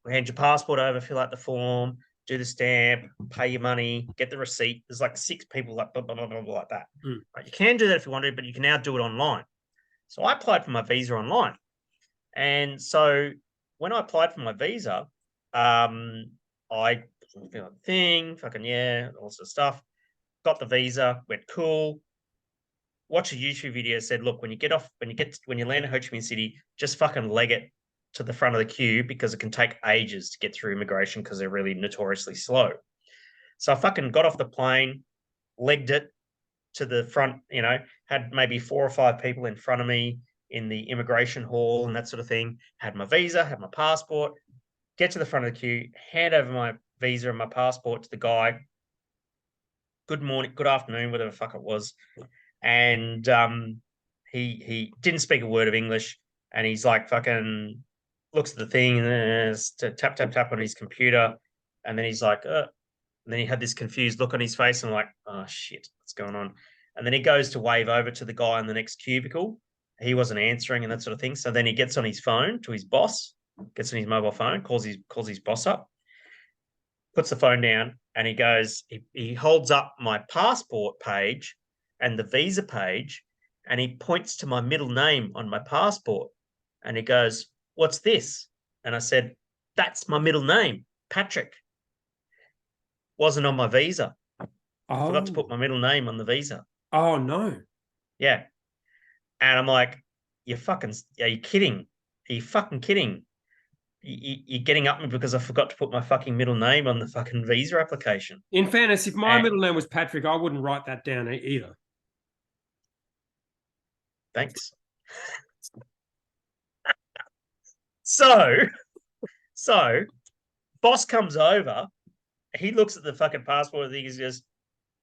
hand your passport over, fill out the form, do the stamp, pay your money, get the receipt. There's like 6 people like blah, blah, blah, blah, blah, like that. Right? You can do that if you want to, but you can now do it online. So I applied for my visa online. And so when I applied for my visa, I filled out the thing, fucking all sorts of stuff. Got the visa, went cool. Watched a YouTube video, said, look, when you land in Ho Chi Minh City, just fucking leg it to the front of the queue because it can take ages to get through immigration because they're really notoriously slow. So I fucking got off the plane, legged it to the front, had maybe 4 or 5 people in front of me in the immigration hall and that sort of thing, had my visa, had my passport, get to the front of the queue, hand over my visa and my passport to the guy. Good morning, good afternoon, whatever the fuck it was. And he didn't speak a word of English, and he's like fucking looks at the thing and tap, tap, tap on his computer. And then he's like, and then he had this confused look on his face. And I'm like, oh shit, what's going on? And then he goes to wave over to the guy in the next cubicle. He wasn't answering and that sort of thing. So then he gets on his phone to his boss, gets on his mobile phone, calls his boss up, puts the phone down, and he holds up my passport page and the visa page, and he points to my middle name on my passport. And he goes, what's this? And I said, that's my middle name, Patrick. Wasn't on my visa. Forgot to put my middle name on the visa. Oh, no. Yeah. And I'm like, are you kidding? Are you fucking kidding? You're getting up me because I forgot to put my fucking middle name on the fucking visa application. In fairness, if my middle name was Patrick, I wouldn't write that down either. Thanks. So boss comes over. He looks at the fucking passport and he goes,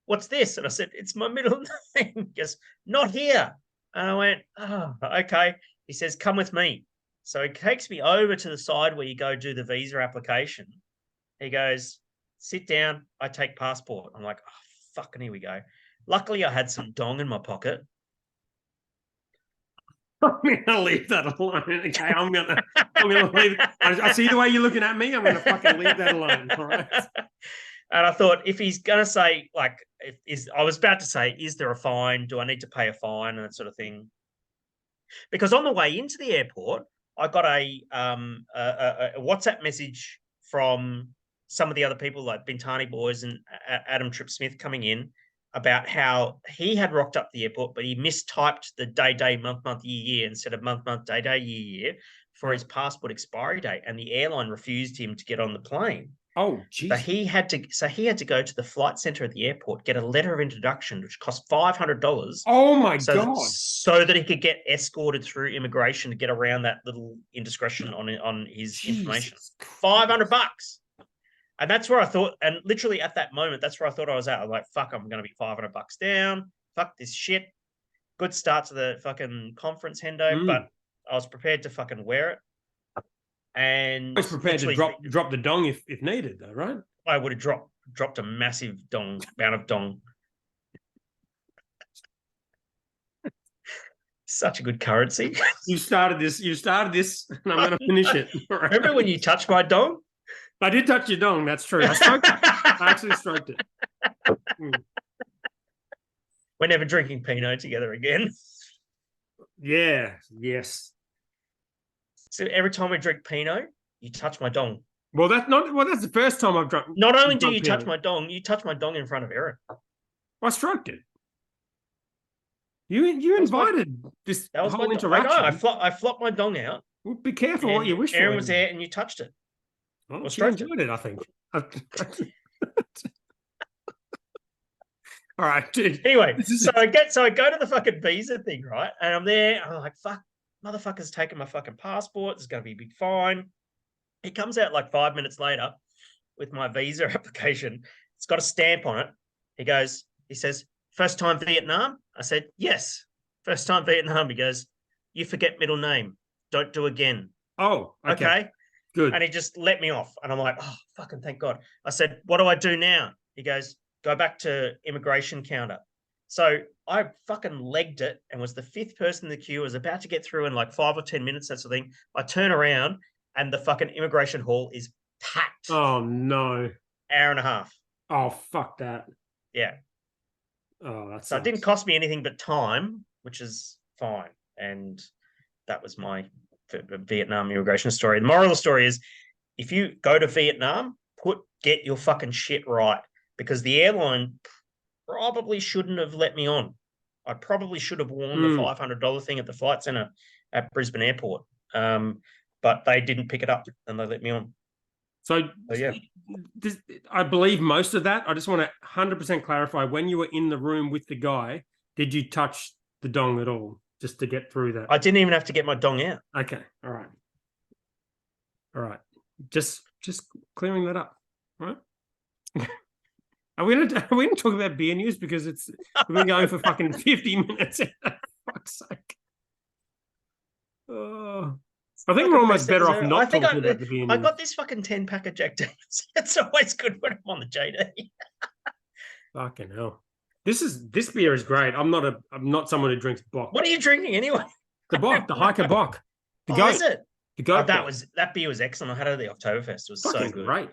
what's this? And I said, it's my middle name. He goes, not here. And I went, oh, okay. He says, come with me. So he takes me over to the side where you go do the visa application. He goes, sit down. I take passport. I'm like, oh, fucking here we go. Luckily, I had some dong in my pocket. I'm gonna leave that alone. Okay, I'm gonna leave. I see the way you're looking at me. I'm gonna fucking leave that alone. All right. And I thought, if he's gonna say, like, I was about to say, is there a fine? Do I need to pay a fine and that sort of thing? Because on the way into the airport, I got a WhatsApp message from some of the other people, like Bintani Boys and Adam Tripp Smith, coming in about how he had rocked up the airport, but he mistyped the day, month, year instead of month, day, year for his passport expiry date, and the airline refused him to get on the plane. Oh, geez. So he had to go to the flight center at the airport, get a letter of introduction, which cost $500. Oh my God. So that he could get escorted through immigration to get around that little indiscretion on his information. $500. And that's where I thought, and literally at that moment, that's where I thought I was at. I was like, fuck, I'm going to be $500 down. Fuck this shit. good start to the fucking conference, Hendo, but I was prepared to fucking wear it. And I was prepared to drop the dong if needed, though, right? I would have dropped a massive amount of dong. Such a good currency. You started this, and I'm going to finish it. Right. Remember when you touched my dong? I did touch your dong, that's true. I stroked it. I actually stroked it. We're never drinking Pinot together again. Yeah, yes. So every time we drink Pinot, you touch my dong. Well, that's the first time I've drunk. Not only do you touch my dong, you touch my dong in front of Eric. I stroked it. You invited this whole interaction. I flopped my dong out. Well, be careful what you wish for. Aaron was there and you touched it. Well, she enjoyed it, I think. All right, dude. Anyway, so I go to the fucking visa thing, right? And I'm there. I'm like, fuck, motherfucker's taking my fucking passport. It's going to be a big fine. He comes out like 5 minutes later with my visa application. It's got a stamp on it. He says, first time Vietnam? I said, yes, first time Vietnam. He goes, you forget middle name. Don't do again. Oh, okay. Good. And he just let me off. And I'm like, oh, fucking thank God. I said, what do I do now? He goes, go back to immigration counter. So I fucking legged it and was the fifth person in the queue. I was about to get through in like 5 or 10 minutes, that sort of thing. I turn around and the fucking immigration hall is packed. Oh, no. Hour and a half. Oh, fuck that. Yeah. Oh, that's so it didn't cost me anything but time, which is fine. And that was my Vietnam immigration story. The moral of the story is, if you go to Vietnam, get your fucking shit right, because the airline probably shouldn't have let me on. I probably should have worn the $500 thing at the flight center at Brisbane Airport, but they didn't pick it up and they let me on. So yeah, I believe most of that. I just want to 100% clarify, when you were in the room with the guy, did you touch the dong at all just to get through that? I didn't even have to get my dong out. Okay. All right. Just clearing that up. All right. Are we gonna talk about beer news, because we've been going for fucking 50 minutes? Fuck's sake. Oh. I think we're almost better off not talking about the beer news. I got this fucking 10-pack of Jack Daniels. It's always good when I'm on the JD. Fucking hell. This beer is great. I'm not someone who drinks Bock. What are you drinking anyway? The Bock, the Hiker Bock. The goat. Is it? The goat. That beer was excellent. I had it at the Oktoberfest. It was fucking so good. Great.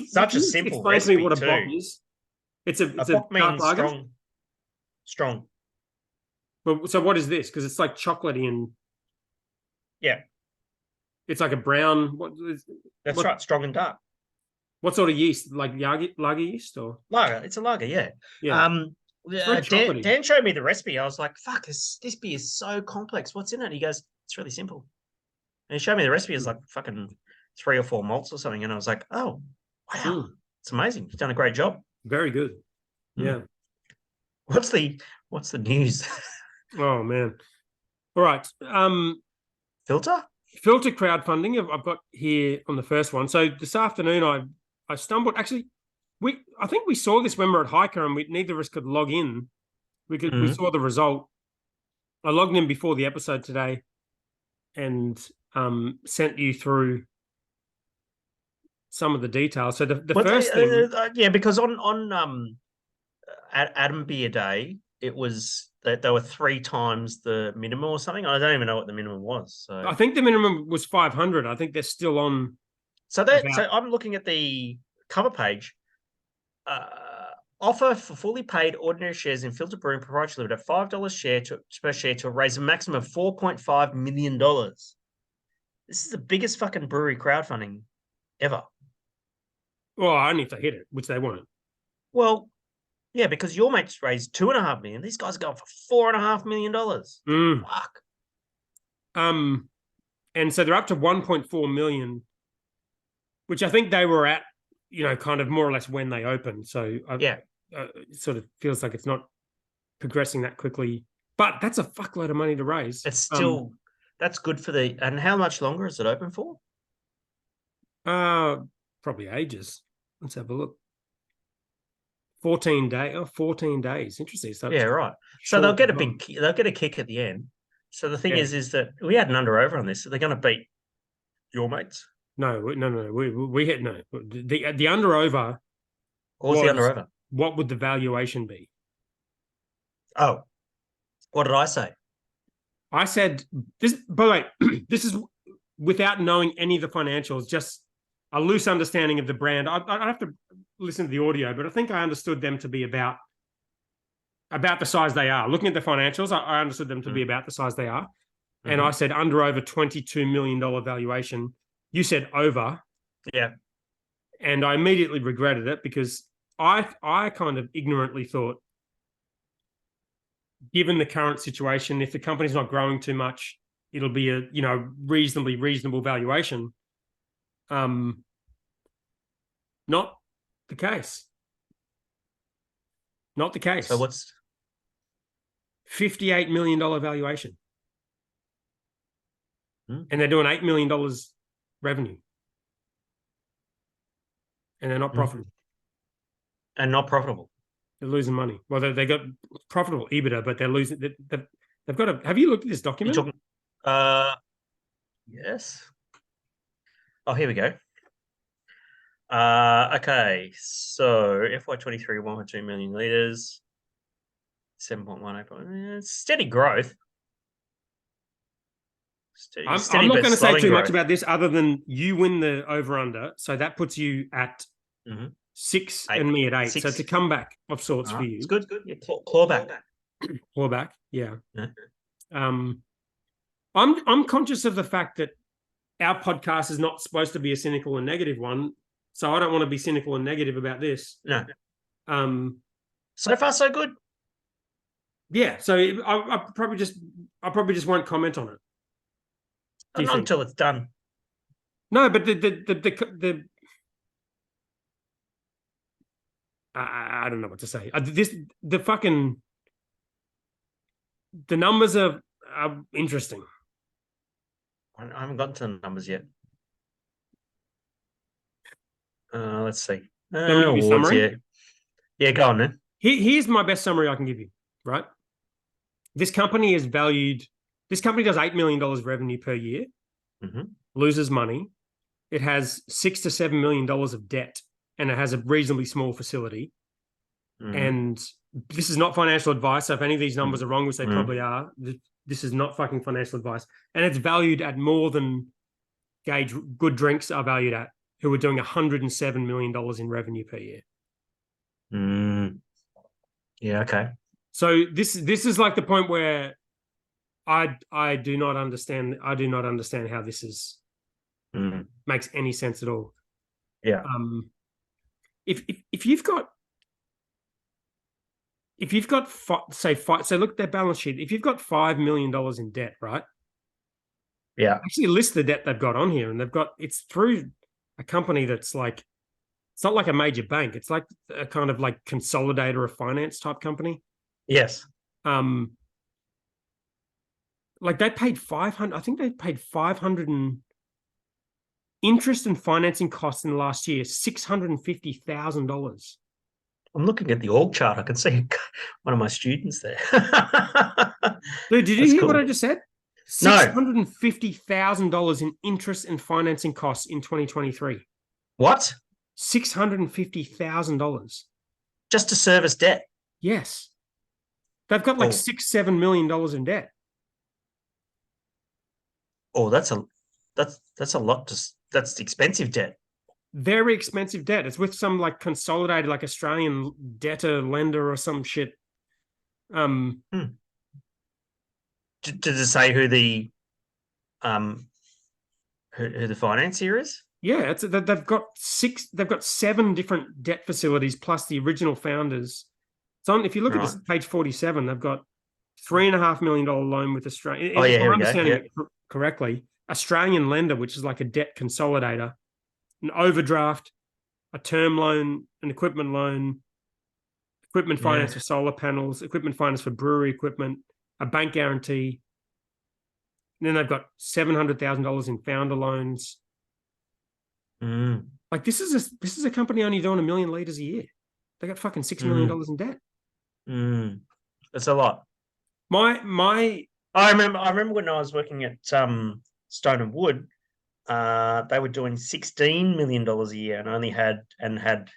Such a simple recipe. Explain to me what a Bock is. It's a Bock means strong. Well, so what is this? Because it's like chocolatey and yeah, it's like a brown. That's right, strong and dark. What sort of yeast? Like lager yeast or lager? It's a lager, yeah. Yeah. Dan showed me the recipe. I was like, "Fuck, this beer is so complex. What's in it?" He goes, "It's really simple." And he showed me the recipe. It's like fucking 3 or 4 malts or something, and I was like, "Oh, wow, it's amazing. You've done a great job." Very good. Yeah. What's the news? Oh man. All right. Philter crowdfunding. I've got here on the first one. So this afternoon, I stumbled. Actually, I think we saw this when we were at Hiker, and neither of us could log in. We saw the result. I logged in before the episode today, and sent you through some of the details. So the first thing, because on Adambier Day, it was that they were 3 times the minimum or something. I don't even know what the minimum was. So I think the minimum was 500. I think they're still on. So I'm looking at the cover page. Offer for fully paid ordinary shares in Philter Brewing Proprietary Limited, $5 per share to raise a maximum of $4.5 million. This is the biggest fucking brewery crowdfunding ever. Well, only if they hit it, which they won't. Well, yeah, because your mates raised $2.5 million. These guys are going for $4.5 million. Fuck. And so they're up to 1.4 million, which I think they were at, kind of more or less when they opened. So it sort of feels like it's not progressing that quickly. But that's a fuckload of money to raise. It's still that's good for the. And how much longer is it open for? Probably ages. Let's have a look. 14 days. Interesting. So Yeah, right. So they'll short get as well. they'll get a kick at the end. So the thing Yeah. is that we had an under-over on this. So they're going to beat your mates. No. We hit no. The under over What was the was under-over? what would the valuation be? Oh, what did I say? I said this. By the way, this is without knowing any of the financials, just a loose understanding of the brand. I have to listen to the audio, but I think I understood them to be about the size they are. Looking at the financials, I understood them to be about the size they are. And I said under over $22 million valuation. You said over. Yeah. And I immediately regretted it because I kind of ignorantly thought, given the current situation, if the company's not growing too much, it'll be a reasonably reasonable valuation. Not the case. Not the case. So what's $58 million valuation? And they're doing $8 million revenue. And they're not profitable. And not profitable. They're losing money. Well, they got profitable EBITDA, but they're losing. They've got to. Have you looked at this document? You're talking, yes. Oh, here we go. Okay, so FY23 1.2 million liters, 7.18. Steady growth. I'm not going to say too much about this other than you win the over-under. So that puts you at 6 and me at 8. 6. So it's a comeback of sorts for you. It's good. Yeah, claw back. Claw back, yeah. I'm conscious of the fact that our podcast is not supposed to be a cynical and negative one. So I don't want to be cynical and negative about this. No. So far, so good. Yeah. So I probably just won't comment on it. Not until it's done. No, but the I don't know what to say. The numbers are interesting. I haven't gotten to the numbers yet. Let's see. Summary? Yeah, go on then. Here's my best summary I can give you, right? This company is valued. This company does $8 million revenue per year, loses money. It has $6 to $7 million of debt, and it has a reasonably small facility. And this is not financial advice. So if any of these numbers are wrong, which they probably are, this is not fucking financial advice. And it's valued at more than Gage Good Drinks are valued at, who are doing $107 million in revenue per year. Yeah, okay. So this is like the point where I do not understand. I do not understand how this is makes any sense at all. Yeah. If you've got so look at their balance sheet. If you've got $5 million in debt, right? Yeah. Actually list the debt they've got on here, and it's through a company that's like, it's not like a major bank. It's like a kind of like consolidator of finance type company. Yes. Like they paid 500. I think they paid 500 and interest and financing costs in the last year, $650,000. I'm looking at the org chart. I can see one of my students there. Dude, did you hear what I just said? No. $650,000 in interest and financing costs in 2023. What? $650,000. Just to service debt? Yes. They've got like $6-7 million in debt. Oh, that's a lot. That's expensive debt. Very expensive debt. It's with some like consolidated, like Australian debtor lender or some shit. Did it say who the financier is? Yeah, they've got 7 different debt facilities plus the original founders. So if you look at this page 47, they've got $3.5 million loan with Australia. Oh, yeah, here we go. It correctly, Australian lender, which is like a debt consolidator, an overdraft, a term loan, an equipment loan, equipment finance for solar panels, equipment finance for brewery equipment, a bank guarantee. And then they've got $700,000 in founder loans. Like this is a company only doing 1 million liters a year. They got fucking $6 million in debt. That's a lot. My I remember when I was working at Stone and Wood, they were doing $16 million a year and only had it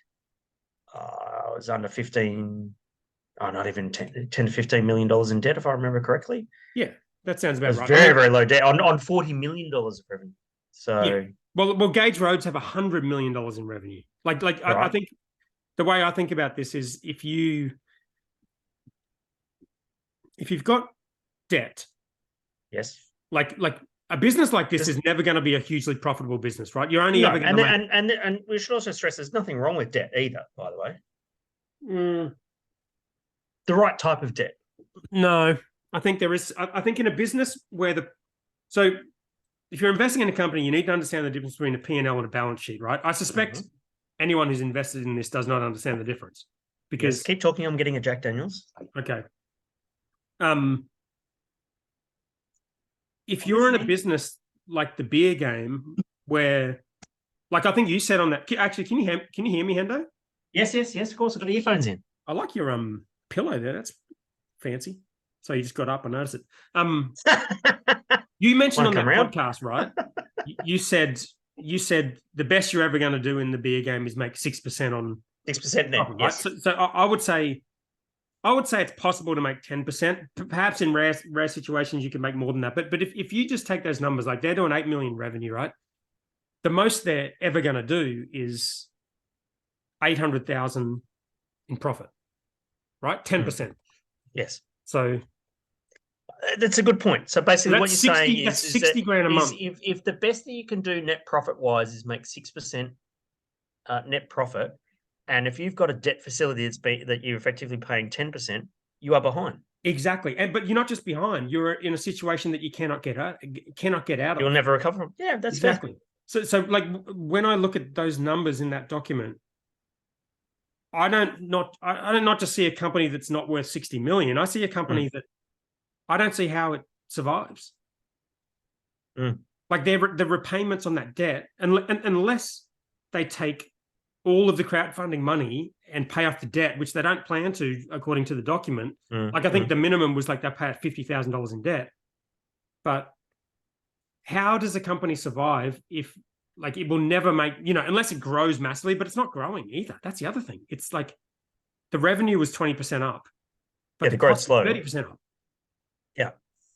was under 15, not even 10 to $15 million in debt, if I remember correctly. Yeah, that sounds about It was right. very, very low debt on $40 million of revenue. So yeah. Well, Gauge Roads have $100 million in revenue. Like right. I think the way I think about this is if you've got debt, yes, like a business like this is never going to be a hugely profitable business, right? You're only ever going to make... and we should also stress there's nothing wrong with debt either, by the way. The right type of debt. No, I think there is. I think in a business where so if you're investing in a company, you need to understand the difference between a P&L and a balance sheet, right? I suspect anyone who's invested in this does not understand the difference. Because keep talking. I'm getting a Jack Daniels. Okay. If you're in a business like the beer game, where, like I think you said on that, actually, can you hear me, Hendo? Yes. Of course, I've got earphones in. I like your pillow there. That's fancy. So you just got up and noticed it. You mentioned on that podcast, right? you said the best you're ever going to do in the beer game is make 6% on 6% net. Right? Yes. So I would say it's possible to make 10%. Perhaps in rare situations you can make more than that. But if you just take those numbers, like they're doing 8 million revenue, right? The most they're ever going to do is 800,000 in profit, right? 10%. Yes. So that's a good point. So basically, what you're saying is 60 grand a month. If the best that you can do net profit wise is make 6% net profit, and if you've got a debt facility that you're effectively paying 10%, you are behind. Exactly, but you're not just behind. You're in a situation that you cannot get out of. You'll never recover from. Yeah, that's exactly. Fair. So like when I look at those numbers in that document, I don't not just see a company that's not worth 60 million. I see a company that I don't see how it survives. Like the repayments on that debt, and unless they take all of the crowdfunding money and pay off the debt, which they don't plan to, according to the document. Like I think the minimum was like they pay $50,000 in debt. But how does a company survive if, like, it will never make, unless it grows massively, but it's not growing either. That's the other thing. It's like the revenue was 20% up, but the growth slowed 30% up. Yeah.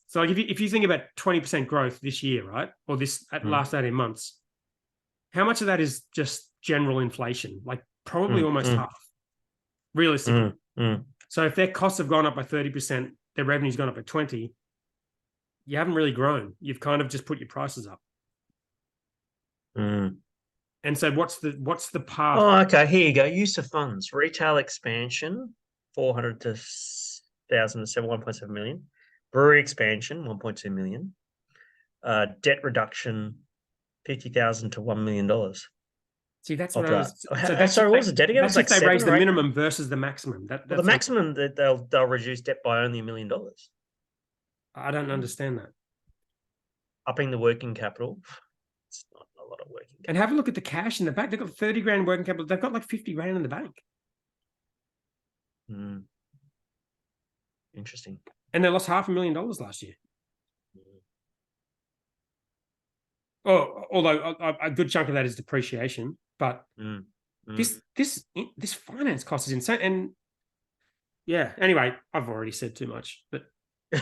So like if you think about 20% growth this year, right, or this last 18 months, how much of that is just general inflation? Like probably almost half, realistically. So if their costs have gone up by 30%, their revenue's gone up by 20%, you haven't really grown. You've kind of just put your prices up. And so what's the path? Oh, okay. Here you go. Use of funds, retail expansion, 400 to 1,000 to 1.7 million. Brewery expansion, 1.2 million. Debt reduction, $50,000 to $1 million. See, that's what I was. Sorry, what was the debt again? That's if they raise the minimum versus the maximum. The maximum that they'll reduce debt by only $1 million. I don't understand that. Upping the working capital. It's not a lot of working capital. And have a look at the cash in the bank. They've got 30 grand working capital. They've got like 50 grand in the bank. Interesting. And they lost $500,000 last year. Oh, although a good chunk of that is depreciation, but this finance cost is insane. And yeah, anyway, I've already said too much, but you're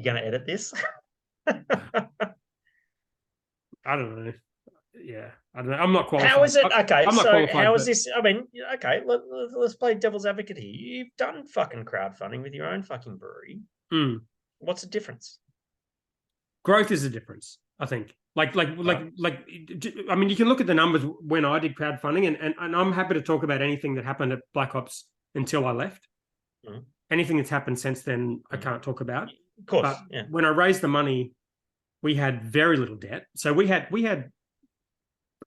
going to edit this? I don't know. Yeah, I don't know. I'm not qualified. How is it? Okay, I'm not qualified. How is this? I mean, okay, let's play devil's advocate here. You've done fucking crowdfunding with your own fucking brewery. What's the difference? Growth is the difference, I think. Like, I mean, you can look at the numbers when I did crowdfunding, and I'm happy to talk about anything that happened at Black Ops until I left. Anything that's happened since then, I can't talk about. Of course. But when I raised the money, we had very little debt. So we had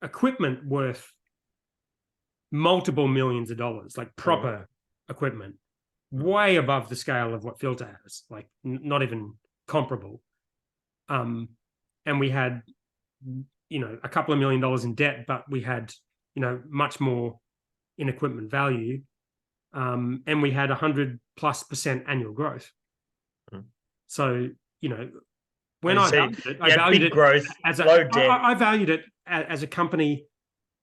equipment worth multiple millions of dollars, like proper equipment, way above the scale of what Philter has, like not even comparable. And we had, a couple of $1 million in debt, but we had, much more, in equipment value, and we had 100+% annual growth. So, when I valued it, I valued it growth, as low debt. I valued it as a company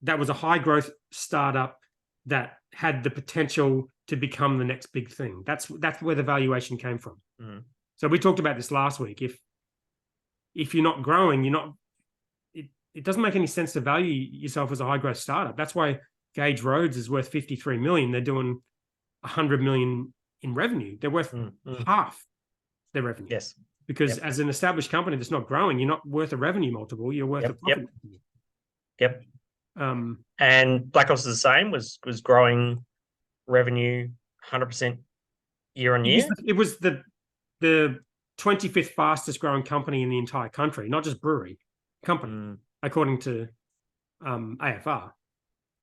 that was a high growth startup that had the potential to become the next big thing. That's where the valuation came from. So we talked about this last week. If you're not growing, it doesn't make any sense to value yourself as a high growth startup. That's why Gage Roads is worth 53 million. They're doing 100 million in revenue. They're worth half their revenue. Yes. Because as an established company that's not growing, you're not worth a revenue multiple. You're worth a profit multiple. Yep. And Black Ops is the same, was growing revenue 100% year on year. It was the 25th fastest growing company in the entire country, not just brewery company, according to AFR.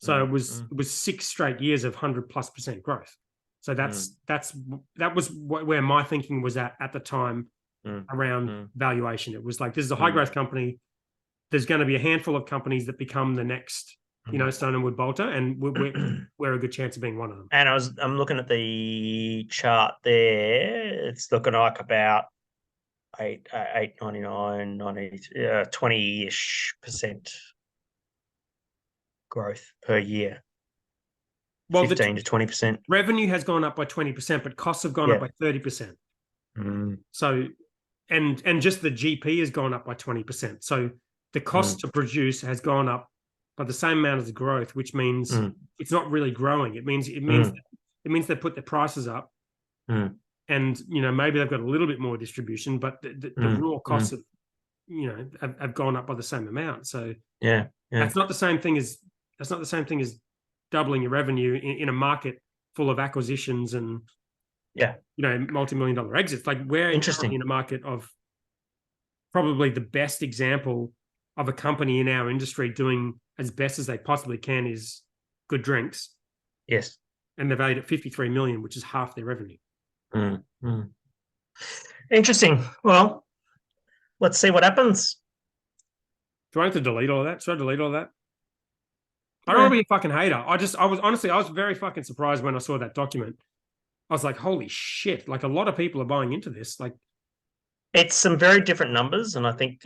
So it was 6 straight years of 100+% growth. So that was where my thinking was at the time around valuation. It was like, this is a high growth company. There's going to be a handful of companies that become the next, Stone and Wood Bolter, and we're a good chance of being one of them. And I'm looking at the chart there. It's looking like about 8.99, 20-ish% growth per year. Well, 15 to 20%. Revenue has gone up by 20%, but costs have gone up by 30%. So, and just the GP has gone up by 20%. So the cost to produce has gone up by the same amount as the growth, which means it's not really growing. It means they put their prices up, and maybe they've got a little bit more distribution, but the raw costs have gone up by the same amount. So that's not the same thing as doubling your revenue in a market full of acquisitions and multi-million-dollar exits. Like, we're in a market of probably the best example of a company in our industry doing as best as they possibly can is Good Drinks. Yes. And they're valued at 53 million, which is half their revenue. Interesting. Well, let's see what happens. Do I have to delete all of that? Should I delete all of that? I don't want to be a fucking hater. I was very fucking surprised when I saw that document. I was like, holy shit. Like, a lot of people are buying into this. Like, it's some very different numbers, and I think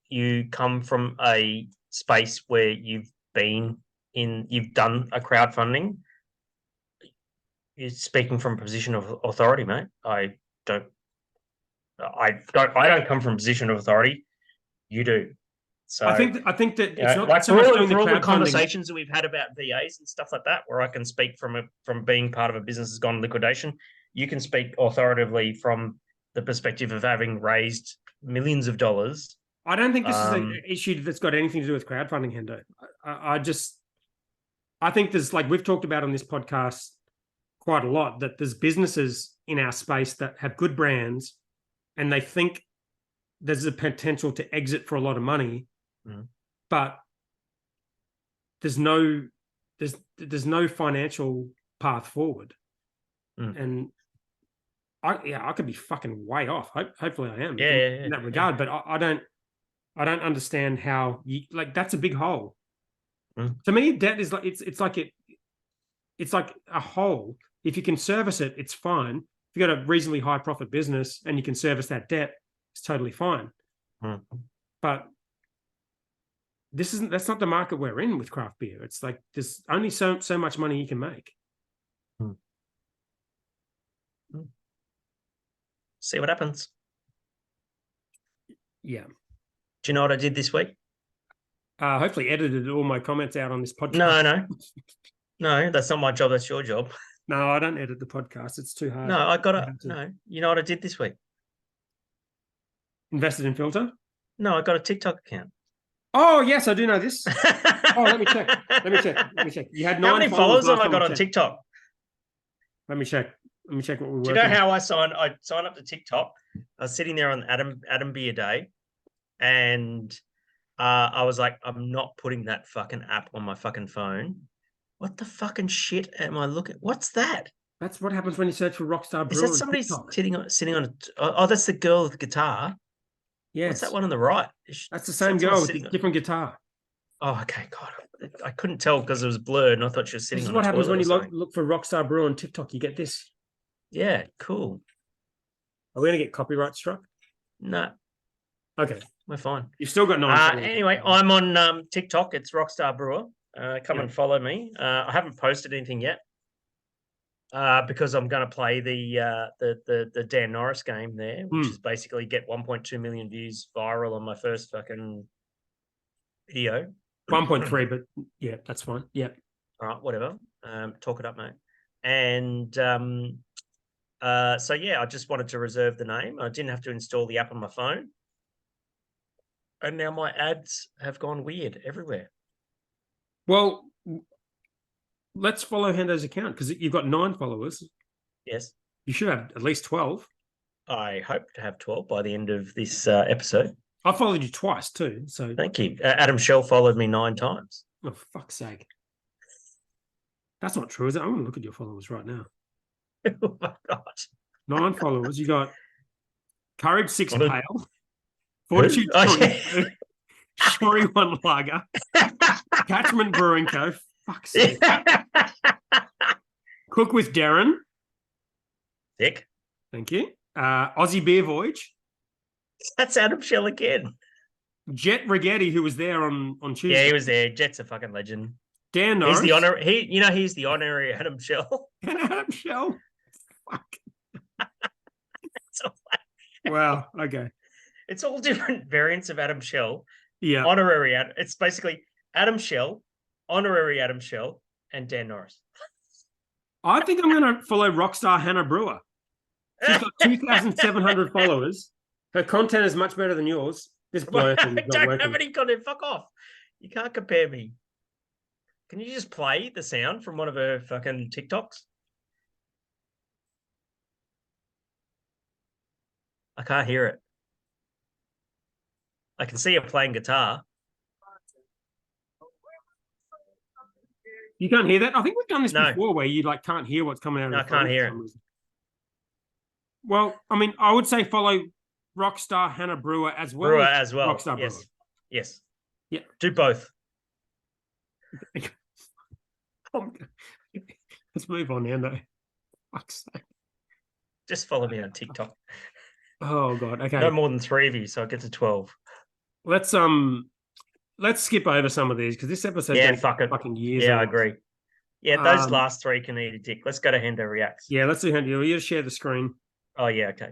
you come from a space where you've done a crowdfunding. You're speaking from a position of authority, mate. I don't come from a position of authority. You do. So I think that it's not like so much doing for all the crowdfunding. conversations that we've had about VAs and stuff like that, where I can speak from being part of a business that's gone liquidation. You can speak authoritatively from the perspective of having raised millions of dollars. I don't think this is an issue that's got anything to do with crowdfunding, Hendo. I think there's, like we've talked about on this podcast quite a lot, that there's businesses in our space that have good brands and they think there's a potential to exit for a lot of money, but there's no financial path forward. And I could be fucking way off. Hopefully I am in that regard, but I don't understand how that's a big hole. To me, debt is like it's like a hole. If you can service it, it's fine. If you've got a reasonably high profit business and you can service that debt, it's totally fine. But that's not the market we're in with craft beer. It's like there's only so much money you can make. See what happens. Yeah. Do you know what I did this week? Hopefully edited all my comments out on this podcast. No, that's not my job. That's your job. No, I don't edit the podcast. It's too hard. No, you know what I did this week? Invested in Philter? No, I got a TikTok account. Oh, yes, I do know this. Let me check. You had 9 How many followers have I got on TikTok? Let me check what we're working. Do you know how I signed up to TikTok? I was sitting there on Adambier day, and I was like, I'm not putting that fucking app on my fucking phone. What the fucking shit am I looking? What's that? That's what happens when you search for Rockstar Brewer. Is that somebody sitting on? Oh, that's the girl with the guitar. Yes. What's that one on the right? That's the same girl with a different guitar. Oh, okay. God, I couldn't tell because it was blurred, and I thought she was sitting This is on what a happens toilet when or you something. look for Rockstar Brewer on TikTok. You get this. Yeah, cool. Are we going to get copyright struck? No, Okay. we're fine. You've still got 9 followers. Anyway, I'm on TikTok. It's Rockstar Brewer. Come Yeah. and follow me. I haven't posted anything yet because I'm going to play the Dan Norris game there, which is basically get 1.2 million views viral on my first fucking video. 1.3, but yeah, that's fine. Yeah. All right, whatever. Talk it up, mate. And so yeah, I just wanted to reserve the name. I didn't have to install the app on my phone. And now my ads have gone weird everywhere. Well, let's follow Hendo's account because you've got 9 followers. Yes. You should have at least 12. I hope to have 12 by the end of this episode. I followed you twice too. So thank you. Adam Shell followed me 9 times. Oh, for fuck's sake. That's not true, is it? I'm going to look at your followers right now. Oh my God. 9 followers. You got Courage 6 What Pale, Fortitude 2, Shori 1 Lager, Catchment Brewing Co. Fuck's sake. Cook with Darren. Dick. Thank you. Aussie Beer Voyage. That's Adam Shell again. Jet Rigetti, who was there on Tuesday. Yeah, he was there. Jet's a fucking legend. Dan Norris. He's the honorary Adam Shell. And Adam Shell. Fuck. So, wow. Okay. It's all different variants of Adam Shell. Yeah. Honorary Adam. It's basically Adam Shell, honorary Adam Shell, and Dan Norris. I think I'm going to follow Rockstar Hannah Brewer. She's got 2,700 followers. Her content is much better than yours. This blur thing is not don't working. have any content. Fuck off. You can't compare me. Can you just play the sound from one of her fucking TikToks? I can't hear it. I can see her playing guitar. You can't hear that? I think we've done this before where you can't hear what's coming out of the phone. I can't hear it. Well, I mean, I would say follow Rockstar Hannah Brewer as well. Rockstar yes. Brewer. Yes. Yeah. Do both. Let's move on, Hendo. Fuck's sake. Just follow me on TikTok. Oh God. Okay. No more than 3 of you, so I get to 12. Let's skip over some of these because this episode's fucking years. Yeah, I agree. Yeah, those last 3 can eat a dick. Let's go to Hendo Reacts. Yeah, let's do Hendo. You share the screen. Oh yeah, okay.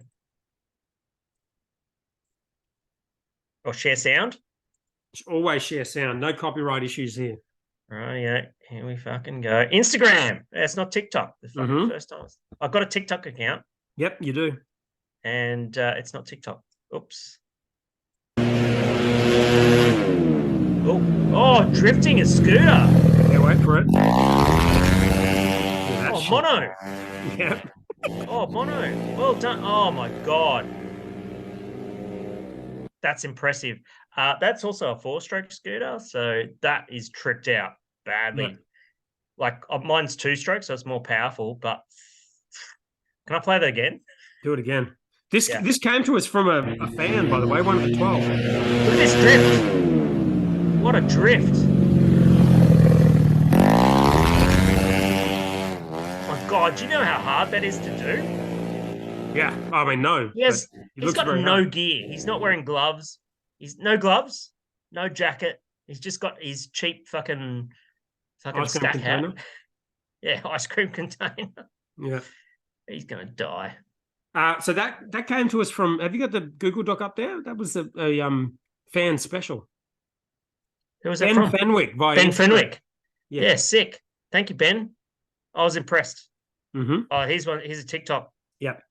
Or share sound? Always share sound. No copyright issues here. Oh yeah, here we fucking go. Instagram. It's not TikTok. The fucking first time. I've got a TikTok account. Yep, you do. And it's not TikTok. Oops. Oh, drifting a scooter. Yeah, wait for it. Oh, mono. Yep. Oh, mono. Well done. Oh my God. That's impressive. That's also a 4-stroke scooter, so that is tricked out badly. Yeah. Like mine's 2-stroke, so it's more powerful. But can I play that again? Do it again. This came to us from a fan, by the way, one of the 12. Look at this drift. What a drift. My God, do you know how hard that is to do? Yeah, I mean, no. He's got no gear. He's not wearing gloves. He's no gloves, no jacket. He's just got his cheap fucking stack hat. Yeah, ice cream container. Yeah. He's going to die. So that came to us from. Have you got the Google Doc up there? That was a fan special. Who was that from? Fenwick. Ben Fenwick. Yeah, sick. Thank you, Ben. I was impressed. Mm-hmm. Oh, here's a TikTok. Yep.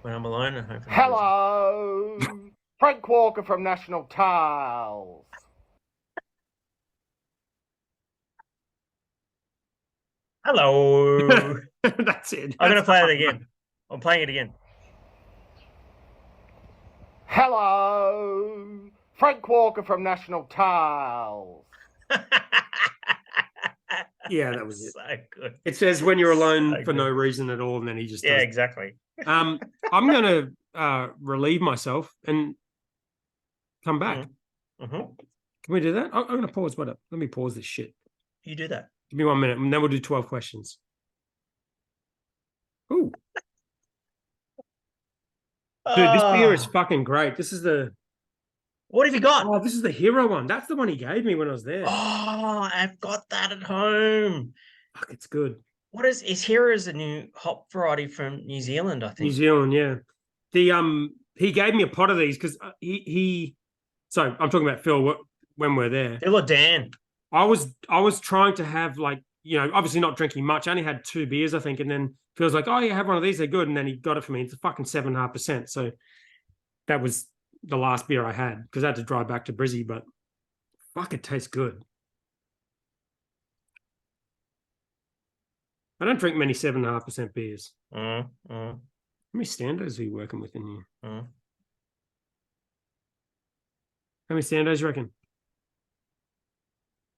When I'm alone, I hope. Hello, Frank Walker from National Tiles. Hello. That's it. I'm going to play it again. I'm playing it again. Hello, Frank Walker from National Tiles. Yeah, that was it. So good. It says when you're alone for no reason at all, and then he just exactly. I'm going to relieve myself and come back. Mm-hmm. Can we do that? I'm going to pause. Let me pause this shit. You do that. Give me 1 minute, and then we'll do 12 questions. Ooh. Dude, this beer is fucking great. This is the... What have you got? Oh, this is the hero one. That's the one he gave me when I was there. Oh, I've got that at home. Fuck, it's good. What is Hero is a new hop variety from New Zealand, I think. New Zealand, yeah. He gave me a pot of these because so I'm talking about Phil when we're there. Phil or Dan? I was trying to have, like, you know, obviously not drinking much. I only had 2 beers, I think, and then Phil's like, "Oh yeah, have one of these. They're good." And then he got it for me. It's a fucking 7.5%. So that was the last beer I had because I had to drive back to Brizzy. But fuck, it tastes good. I don't drink many 7.5% beers. How many standards are you working with in here? How many standards you reckon?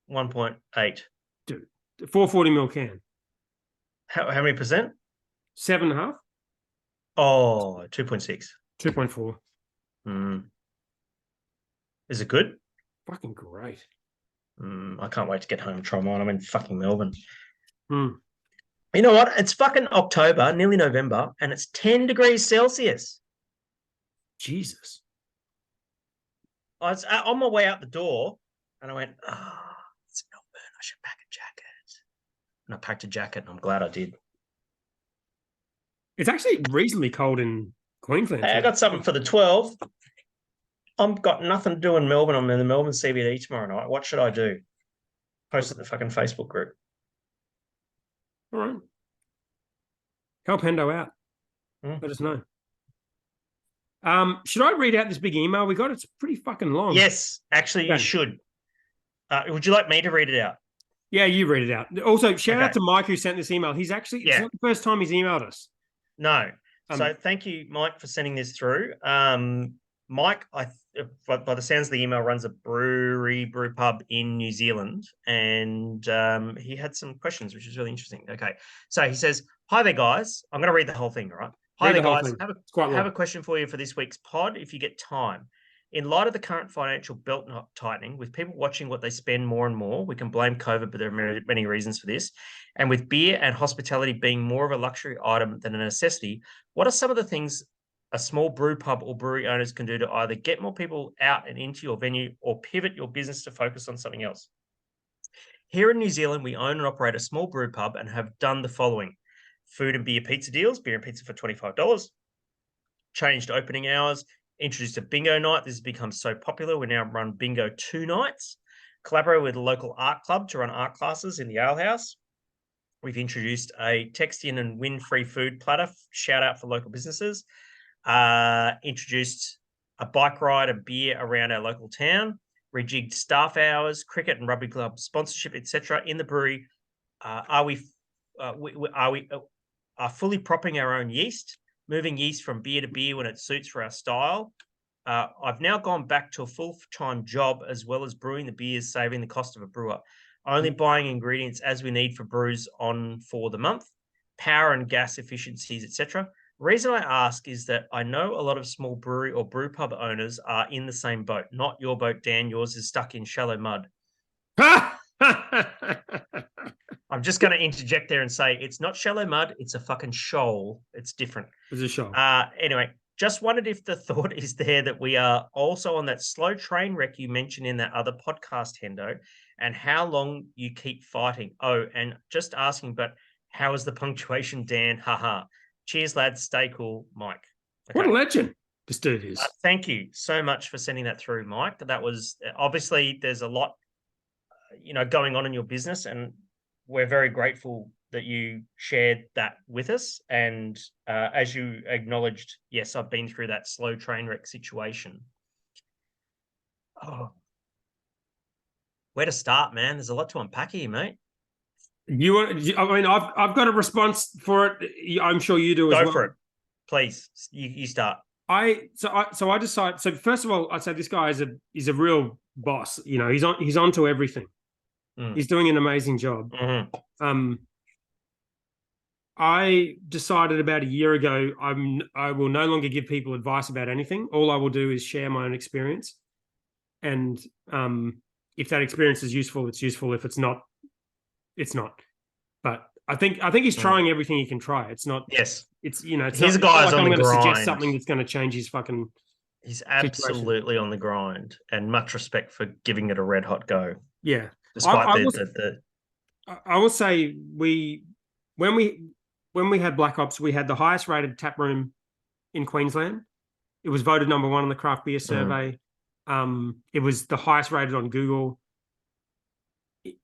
1.8. Dude, 440ml can. How many percent? 7.5. Oh, 2.6. 2.4. Is it good? Fucking great. I can't wait to get home and try mine. I'm in fucking Melbourne. You know what? It's fucking October, nearly November, and it's 10 degrees Celsius. Jesus. I was on my way out the door, and I went, "Oh, it's Melbourne. I should pack a jacket." And I packed a jacket, and I'm glad I did. It's actually reasonably cold in Queensland. Hey, I got something for the 12. I've got nothing to do in Melbourne. I'm in the Melbourne CBD tomorrow night. What should I do? Post it in the fucking Facebook group. All right. Help Hendo out. Let us know. Should I read out this big email we got? It's pretty fucking long. Yes, actually, you should. Would you like me to read it out? Yeah, you read it out. Also, shout out to Mike who sent this email. He's actually, it's not the first time he's emailed us. No. So thank you, Mike, for sending this through. Mike, by the sounds of the email, runs a brew pub in New Zealand, and he had some questions, which is really interesting. Okay, so he says, "Hi there, guys. I'm going to read the whole thing, all right? Hi there, guys. Have a question for you for this week's pod, if you get time. In light of the current financial belt tightening, with people watching what they spend more and more, we can blame COVID, but there are many reasons for this. And with beer and hospitality being more of a luxury item than a necessity, what are some of the things a small brew pub or brewery owners can do to either get more people out and into your venue or pivot your business to focus on something else? Here in New Zealand, we own and operate a small brew pub and have done the following: food and beer pizza deals, beer and pizza for $25, changed opening hours, introduced a bingo night. This has become so popular, we now run bingo 2 nights, collaborate with a local art club to run art classes in the ale house. We've introduced a text in and win free food platter, shout out for local businesses. Introduced a bike ride and beer around our local town, rejigged staff hours, cricket and rugby club sponsorship, etc. In the brewery, are fully propping our own yeast, moving yeast from beer to beer when it suits for our style. I've now gone back to a full-time job as well as brewing the beers, saving the cost of a brewer. Only buying ingredients as we need for brews on for the month, power and gas efficiencies, etc. Reason I ask is that I know a lot of small brewery or brew pub owners are in the same boat. Not your boat, Dan. Yours is stuck in shallow mud. I'm just going to interject there and say it's not shallow mud. It's a fucking shoal. It's different. It's a shoal. Anyway, just wondered if the thought is there that we are also on that slow train wreck you mentioned in that other podcast, Hendo, and how long you keep fighting. Oh, and just asking, but how is the punctuation, Dan? Haha. Cheers, lads. Stay cool, Mike. Okay. What a legend this dude is. Thank you so much for sending that through, Mike. That was obviously there's a lot, going on in your business, and we're very grateful that you shared that with us. And as you acknowledged, yes, I've been through that slow train wreck situation. Oh, where to start, man? There's a lot to unpack here, mate. I've got a response for it. I'm sure you do as well. Go for it, please. You start. So I decided. So first of all, I'd say this guy is a real boss. He's onto everything. He's doing an amazing job. I decided about a year ago I will no longer give people advice about anything. All I will do is share my own experience, and if that experience is useful, it's useful. If it's not, it's not. But I think he's trying everything he can try. It's not. Yes, it's it's his not guy's like on I'm the going to suggest grind. something that's going to change his fucking. He's absolutely on the grind, and much respect for giving it a red hot go. Yeah, despite I will say when we had Black Ops, we had the highest rated tap room in Queensland. It was voted number 1 on the craft beer survey. It was the highest rated on Google.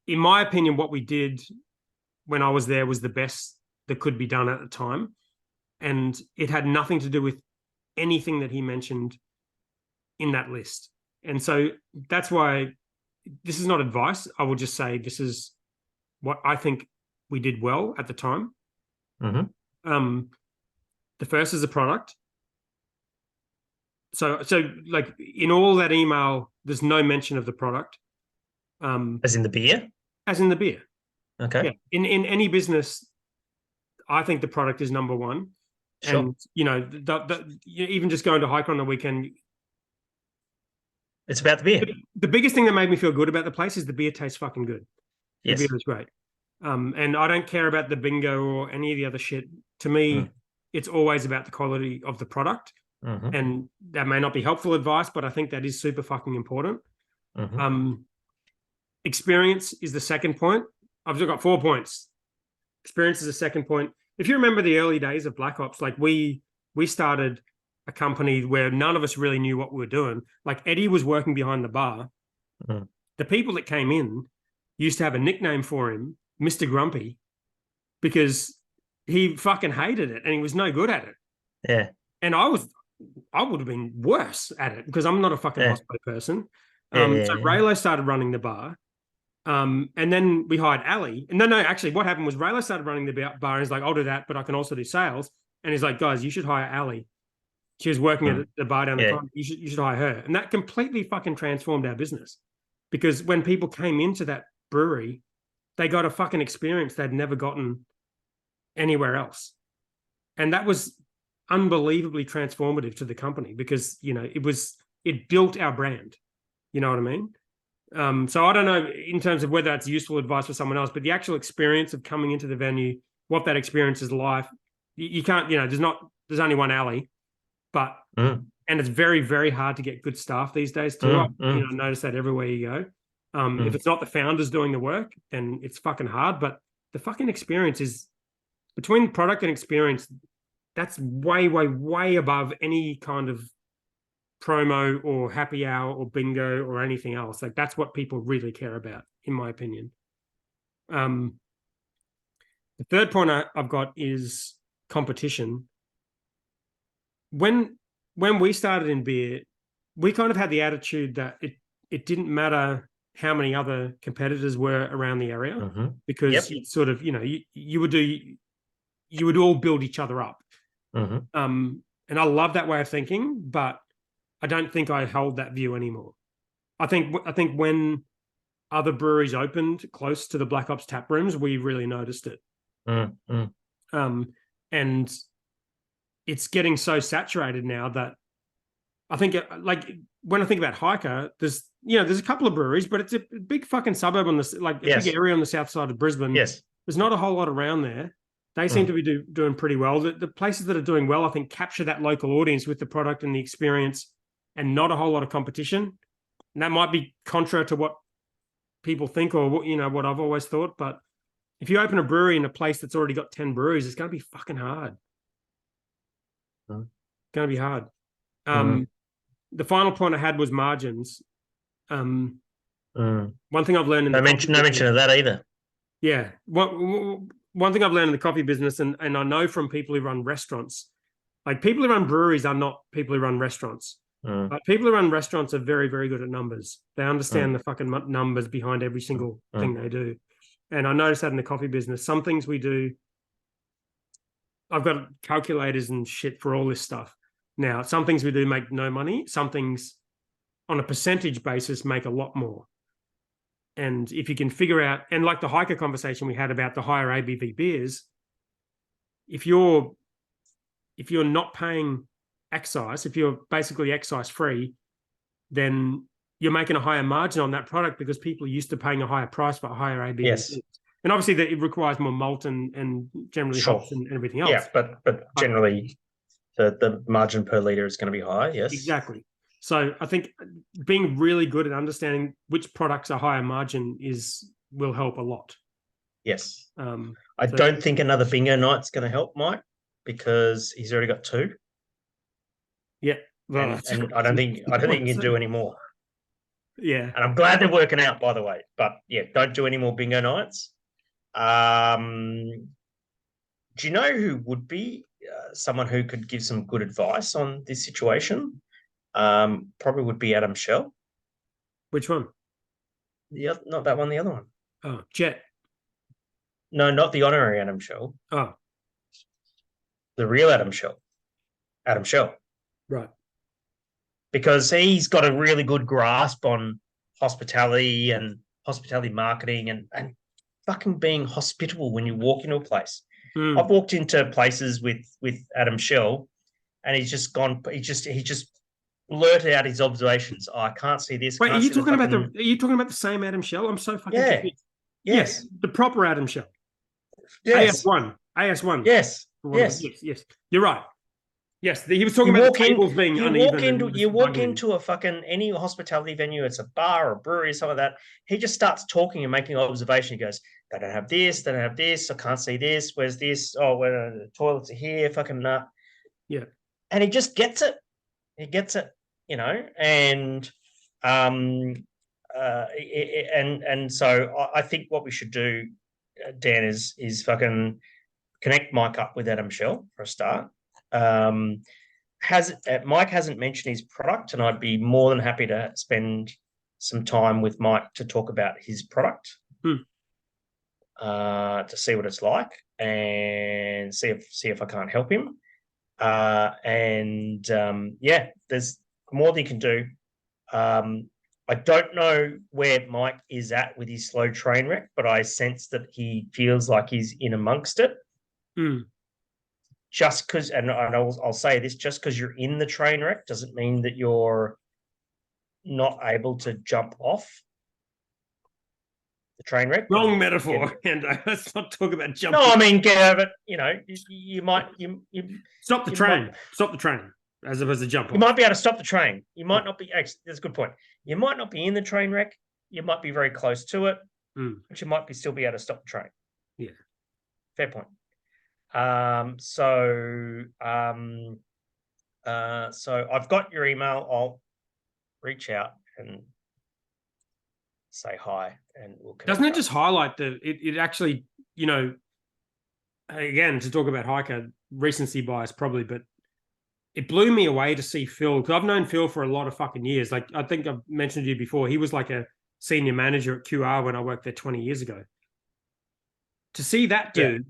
In my opinion, what we did when I was there was the best that could be done at the time. And it had nothing to do with anything that he mentioned in that list. And so that's why this is not advice. I will just say this is what I think we did well at the time. The first is a product. So like in all that email, there's no mention of the product. As in the beer? As in the beer. Okay. Yeah. In any business, I think the product is number one. Sure. And even just going to hike on the weekend, it's about the beer. The biggest thing that made me feel good about the place is the beer tastes fucking good. Yes. The beer is great. And I don't care about the bingo or any of the other shit. To me, it's always about the quality of the product. And that may not be helpful advice, but I think that is super fucking important. Experience is the second point. I've just got 4 points. Experience is the second point. If you remember the early days of Black Ops, like we started a company where none of us really knew what we were doing. Like Eddie was working behind the bar. The people that came in used to have a nickname for him, Mr. Grumpy, because he fucking hated it and he was no good at it. Yeah. And I would have been worse at it because I'm not a fucking hospitality person. So Raylo started running the bar. And then we hired Ali. And no, actually what happened was Raylo started running the bar and he's like, I'll do that, but I can also do sales. And he's like, guys, you should hire Ali. She was working at the bar down the corner. You should hire her. And that completely fucking transformed our business. Because when people came into that brewery, they got a fucking experience they'd never gotten anywhere else. And that was unbelievably transformative to the company because, it built our brand. You know what I mean? So I don't know in terms of whether that's useful advice for someone else, but the actual experience of coming into the venue, what that experience is like, you can't, there's only one alley, but, and it's very, very hard to get good staff these days too. I notice that everywhere you go. If it's not the founders doing the work, then it's fucking hard, but the fucking experience is between product and experience. That's way, way, way above any kind of promo or happy hour or bingo or anything else. Like that's what people really care about, in my opinion. The third point I've got is competition. When we started in beer, we kind of had the attitude that it didn't matter how many other competitors were around the area because it's sort of, you would all build each other up. And I love that way of thinking, but I don't think I hold that view anymore. I think when other breweries opened close to the Black Ops tap rooms, we really noticed it. And it's getting so saturated now that I think, like when I think about Hiker, there's a couple of breweries, but it's a big fucking suburb on the big area on the south side of Brisbane. Yes, there's not a whole lot around there. They seem to be doing pretty well. The places that are doing well, I think, capture that local audience with the product and the experience, and not a whole lot of competition. And that might be contrary to what people think or what I've always thought. But if you open a brewery in a place that's already got 10 breweries, it's going to be fucking hard. It's going to be hard. The final point I had was margins. One thing I've learned in no mention of that either. Yeah. One thing I've learned in the coffee business, and I know from people who run restaurants, like people who run breweries are not people who run restaurants. But people who run restaurants are very, very good at numbers. They understand the fucking numbers behind every single thing they do. And I noticed that in the coffee business, some things we do, I've got calculators and shit for all this stuff. Now, some things we do make no money. Some things on a percentage basis make a lot more. And if you can figure out, and like the Hiker conversation we had about the higher ABV beers, if you're not paying excise, if you're basically excise free, then you're making a higher margin on that product because people are used to paying a higher price for a higher ABV. Yes. And obviously that it requires more malt and generally Sure. hops and everything else. Yeah, but generally the margin per liter is going to be high. Yes. Exactly. So I think being really good at understanding which products are higher margin will help a lot. Yes. I don't think another bingo night's going to help Mike because he's already got 2. Yeah. Well, and I don't think you can do any more. Yeah. And I'm glad they're working out, by the way. But yeah, don't do any more bingo nights. Do you know who would be someone who could give some good advice on this situation? Probably would be Adam Shell. Which one? Not that one, the other one. Oh, Jet. No, not the honorary Adam Shell. Oh. The real Adam Shell. Adam Shell. Right. Because he's got a really good grasp on hospitality and hospitality marketing and fucking being hospitable when you walk into a place. I've walked into places with Adam Shell and he's just gone, he just blurted out his observations. Oh, I can't see this. Wait, are you talking about the same Adam Shell? I'm so fucking confused. Yes, the proper Adam Shell. Yes. AS1. Yes. Yes. You're right. Yes, he was talking about the tables being uneven. You walk into a fucking any hospitality venue, it's a bar or a brewery or something like that. He just starts talking and making observation. He goes, they don't have this, I can't see this, where's this? Oh, where the toilets are here, fucking nut. Yeah. And he just gets it. He gets it, you know, and so I think what we should do, Dan, is fucking connect Mike up with Adam Shell for a start. Mike hasn't mentioned his product, and I'd be more than happy to spend some time with Mike to talk about his product, to see what it's like and see if I can't help him. There's more that he can do. I don't know where Mike is at with his slow train wreck, but I sense that he feels like he's in amongst it. Just because, and I'll say this, just because you're in the train wreck doesn't mean that you're not able to jump off the train wreck. Wrong metaphor, Hendo. Let's not talk about jumping. No, I mean, get out of it. You know, you might stop the train. Stop the train as opposed to jump off. You might be able to stop the train. You might not be. Actually, that's a good point. You might not be in the train wreck. You might be very close to it, but you might still be able to stop the train. Yeah, fair point. So I've got your email. I'll reach out and say hi, and we'll. Doesn't it just highlight it actually, you know, again, to talk about Hiker, recency bias probably, but it blew me away to see Phil, because I've known Phil for a lot of fucking years. Like, I think I've mentioned to you before, he was like a senior manager at QR when I worked there 20 years ago. To see that dude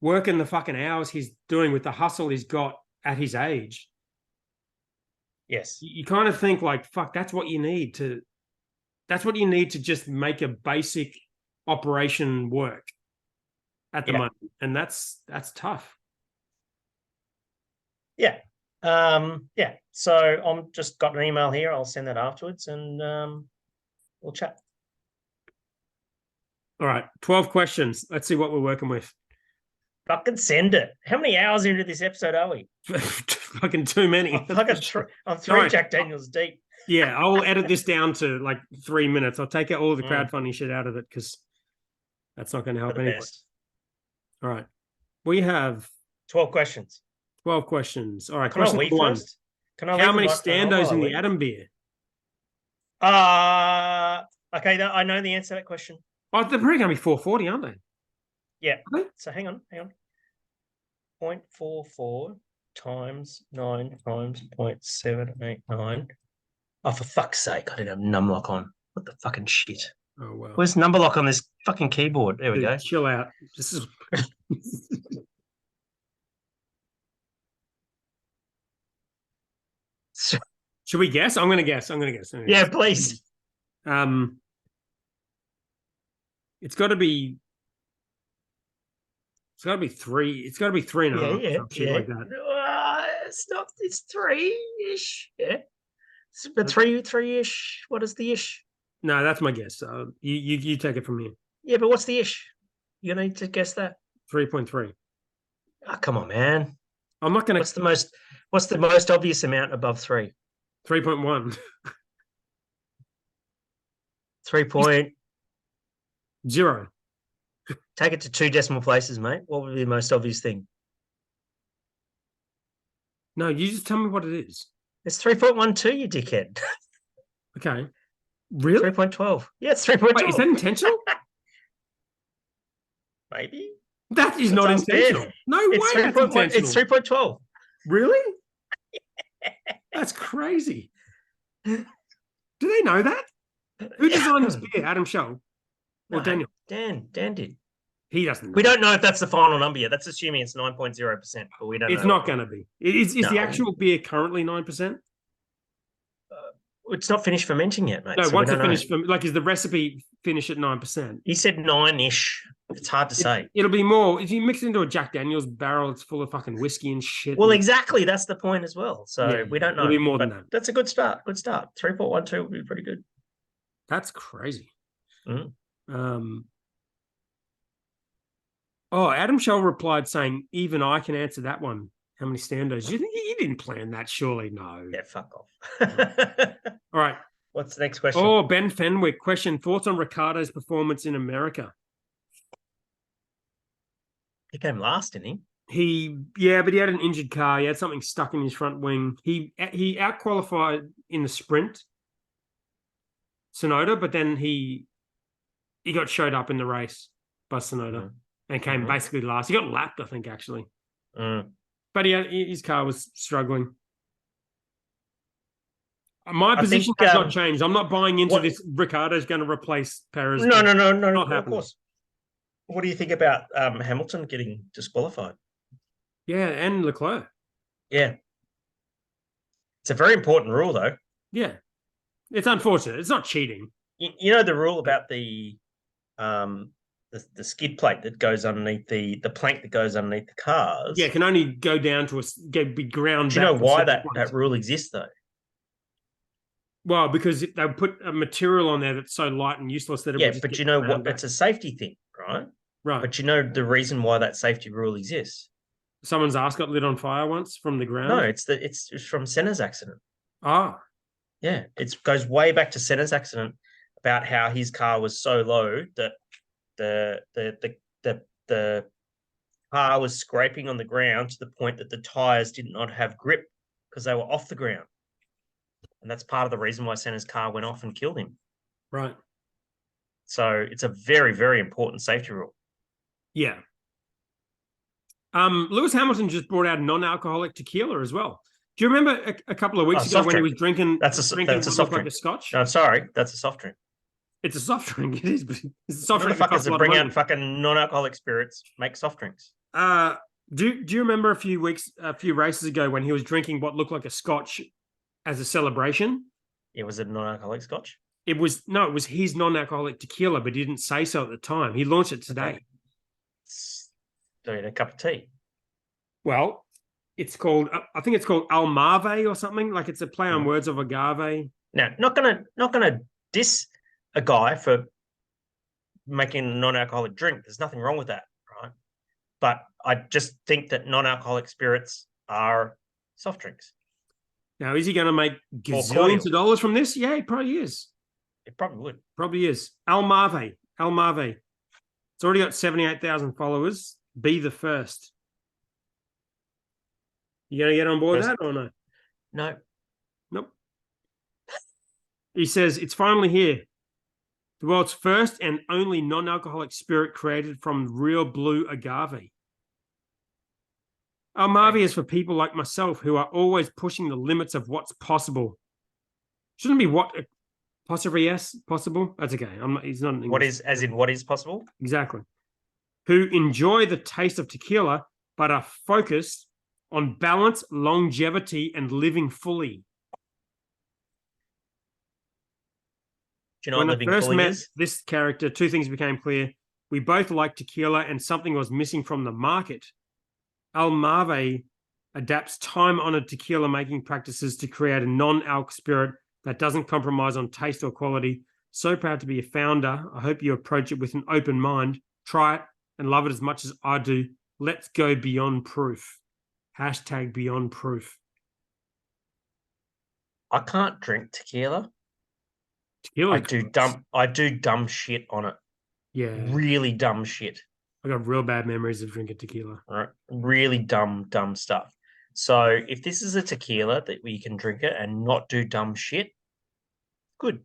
working the fucking hours he's doing with the hustle he's got at his age. Yes. You kind of think like, fuck, that's what you need to just make a basic operation work at the moment. And that's tough. Yeah. So I'm just got an email here. I'll send that afterwards and we'll chat. All right. 12 questions. Let's see what we're working with. Fucking send it. How many hours into this episode are we? Fucking too many. I'm three Jack Daniels deep. Yeah, I'll edit this down to like 3 minutes. I'll take out all the crowdfunding shit out of it because that's not going to help anyone. All right. We have 12 questions. 12 questions. All right. Can question I one. First? How many standos in the Adambier? Okay, I know the answer to that question. Oh, they're probably going to be 440, aren't they? Yeah. So hang on. 0.44 times 9 times 0.789. Oh, for fuck's sake, I didn't have number lock on. What the fucking shit? Oh, well. Where's number lock on this fucking keyboard? There we go. Chill out. This is... Should we guess? I'm going to guess. Yeah, please. It's got to be It's got to be 3. It's got to be 3.5. Yeah, Some shit like that. It's not. It's 3-ish. Yeah, but 3-ish. What is the ish? No, that's my guess. You take it from here. Yeah, but what's the ish? You need to guess that. 3.3. Oh, come on, man. I'm not going to. What's the most obvious amount above 3? 3.1. 3.0. Take it to 2 decimal places, mate. What would be the most obvious thing? No, you just tell me what it is. It's 3.12, you dickhead. Okay. Really? 3.12. Yeah, it's 3.12. Wait, is that intentional? Maybe. That is not intentional. Bad. No way that's intentional. It's 3.12. Really? That's crazy. Do they know that? Who designed this beer? Adam Scholl? Or Daniel? Dan did. He doesn't know. We don't know if that's the final number yet. That's assuming it's 9.0%, but we don't know. It's not going to be. Is the actual beer currently 9%? It's not finished fermenting yet, mate. No, so once it's finished, is the recipe finished at 9%? He said 9-ish. It's hard to say. It'll be more. If you mix it into a Jack Daniels barrel, it's full of fucking whiskey and shit. Well, exactly. That's the point as well. So we don't know. It'll be more than that. That's a good start. 3.12 would be pretty good. That's crazy. Mm. Adam Scholl replied saying, even I can answer that one. How many standards? You think he didn't plan that? Surely no. Yeah, fuck off. All right. What's the next question? Oh, Ben Fenwick. Question: thoughts on Ricciardo's performance in America? He came last, didn't he? But he had an injured car. He had something stuck in his front wing. He outqualified in the sprint, Tsunoda, but then he got showed up in the race by Tsunoda and came basically last. He got lapped, I think, actually. But his car was struggling. My position has not changed. I'm not buying into this. Ricciardo's going to replace Perez. No. Not happening. Of course. What do you think about Hamilton getting disqualified? Yeah, and Leclerc. Yeah. It's a very important rule, though. Yeah. It's unfortunate. It's not cheating. You know the rule about the skid plate that goes underneath the plank that goes underneath the cars. Yeah, it can only go down to be ground. Do you know why that rule exists, though? Well, because they put a material on there that's so light and useless that it will just but you know what? It's a safety thing, right? Right. But you know the reason why that safety rule exists? Someone's ass got lit on fire once from the ground. No, it's from Senna's accident. Ah. Yeah, it goes way back to Senna's accident about how his car was so low that the car was scraping on the ground to the point that the tires did not have grip because they were off the ground. And that's part of the reason why Senna's car went off and killed him. Right. So it's a very, very important safety rule. Yeah. Lewis Hamilton just brought out non-alcoholic tequila as well. Do you remember a couple of weeks ago when he was drinking? That's a soft drink. Like a scotch. No, sorry, that's a soft drink. It's a soft drink. It is. But it's a soft drink. Motherfuckers that bring out fucking non-alcoholic spirits make soft drinks. Do you remember a few races ago when he was drinking what looked like a scotch as a celebration? It was a non-alcoholic scotch. It was his non-alcoholic tequila, but he didn't say so at the time. He launched it today. Okay. Doing a cup of tea. Well, it's called. I think it's called Almave or something. Like it's a play on words of agave. Now, not gonna diss a guy for making a non-alcoholic drink. There's nothing wrong with that, right? But I just think that non-alcoholic spirits are soft drinks. Now, is he going to make gazillions of dollars from this? Yeah, he probably is. It probably would. Probably is. Almave. It's already got 78,000 followers. Be the first. You going to get on board with that or no? No. Nope. He says, it's finally here. The world's first and only non-alcoholic spirit created from real blue agave. Almave is for people like myself who are always pushing the limits of what's possible. Shouldn't be what apostrophe S possible. That's okay. He's not. What is as in what is possible? Exactly. Who enjoy the taste of tequila but are focused on balance, longevity, and living fully. Do you know when what I living first fully met is? this character, two things became clear. We both like tequila, and something was missing from the market. Almave adapts time-honored tequila making practices to create a non-alc spirit that doesn't compromise on taste or quality. So proud to be a founder. I hope you approach it with an open mind. Try it and love it as much as I do. Let's go beyond proof. Hashtag beyond proof. I can't drink tequila. Tequila. I do dumb shit on it. Yeah. Really dumb shit. I got real bad memories of drinking tequila. Right. Really dumb stuff. So if this is a tequila that we can drink it and not do dumb shit, good.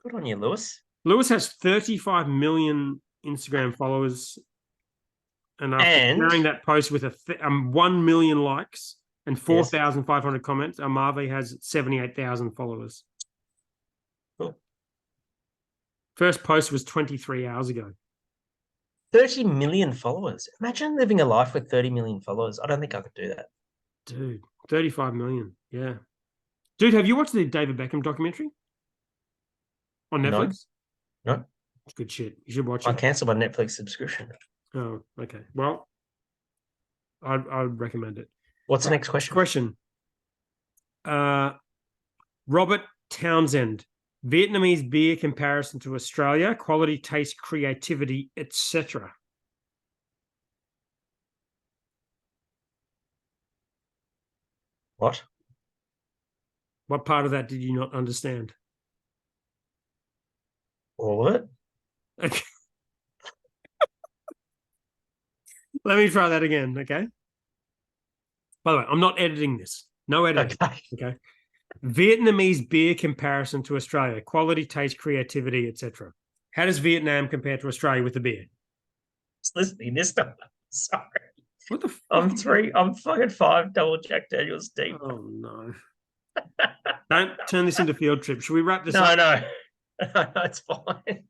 Good on you, Lewis. Lewis has 35 million Instagram followers. And after sharing that post with 1 million likes and 4,500 comments, Amave has 78,000 followers. Cool. First post was 23 hours ago. 30 million followers. Imagine living a life with 30 million followers. I don't think I could do that. Dude, 35 million. Yeah. Dude, have you watched the David Beckham documentary on Netflix? No. It's good shit. You should watch it. I cancelled my Netflix subscription. Oh, okay. Well, I'd recommend it. What's the next question? Robert Townsend. Vietnamese beer comparison to Australia, quality, taste, creativity, etc. What? What part of that did you not understand? All of it? Okay. Let me try that again, okay? By the way, I'm not editing this. No editing. Okay. Vietnamese beer comparison to Australia, quality, taste, creativity, etc. How does Vietnam compare to Australia with the beer? Just listening this time. Sorry. What the fuck? I'm fucking 5 double Jack Daniels deep. Oh no. Don't turn this into field trip. Should we wrap this up? No, it's fine.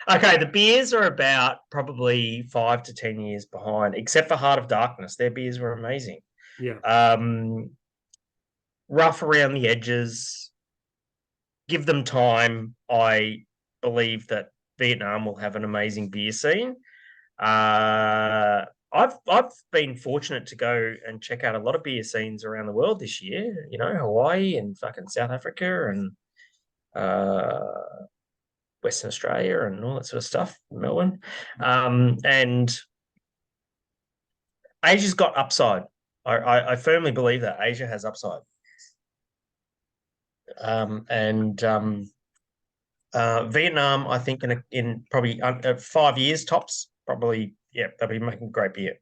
Okay, the beers are about probably 5 to 10 years behind, except for Heart of Darkness. Their beers were amazing. Yeah. Rough around the edges. Give them time. I believe that Vietnam will have an amazing beer scene. I've been fortunate to go and check out a lot of beer scenes around the world this year. You know, Hawaii and fucking South Africa and Western Australia and all that sort of stuff, Melbourne. And Asia's got upside. I firmly believe that Asia has upside. Vietnam, I think in probably 5 years tops, probably, they'll be making great beer.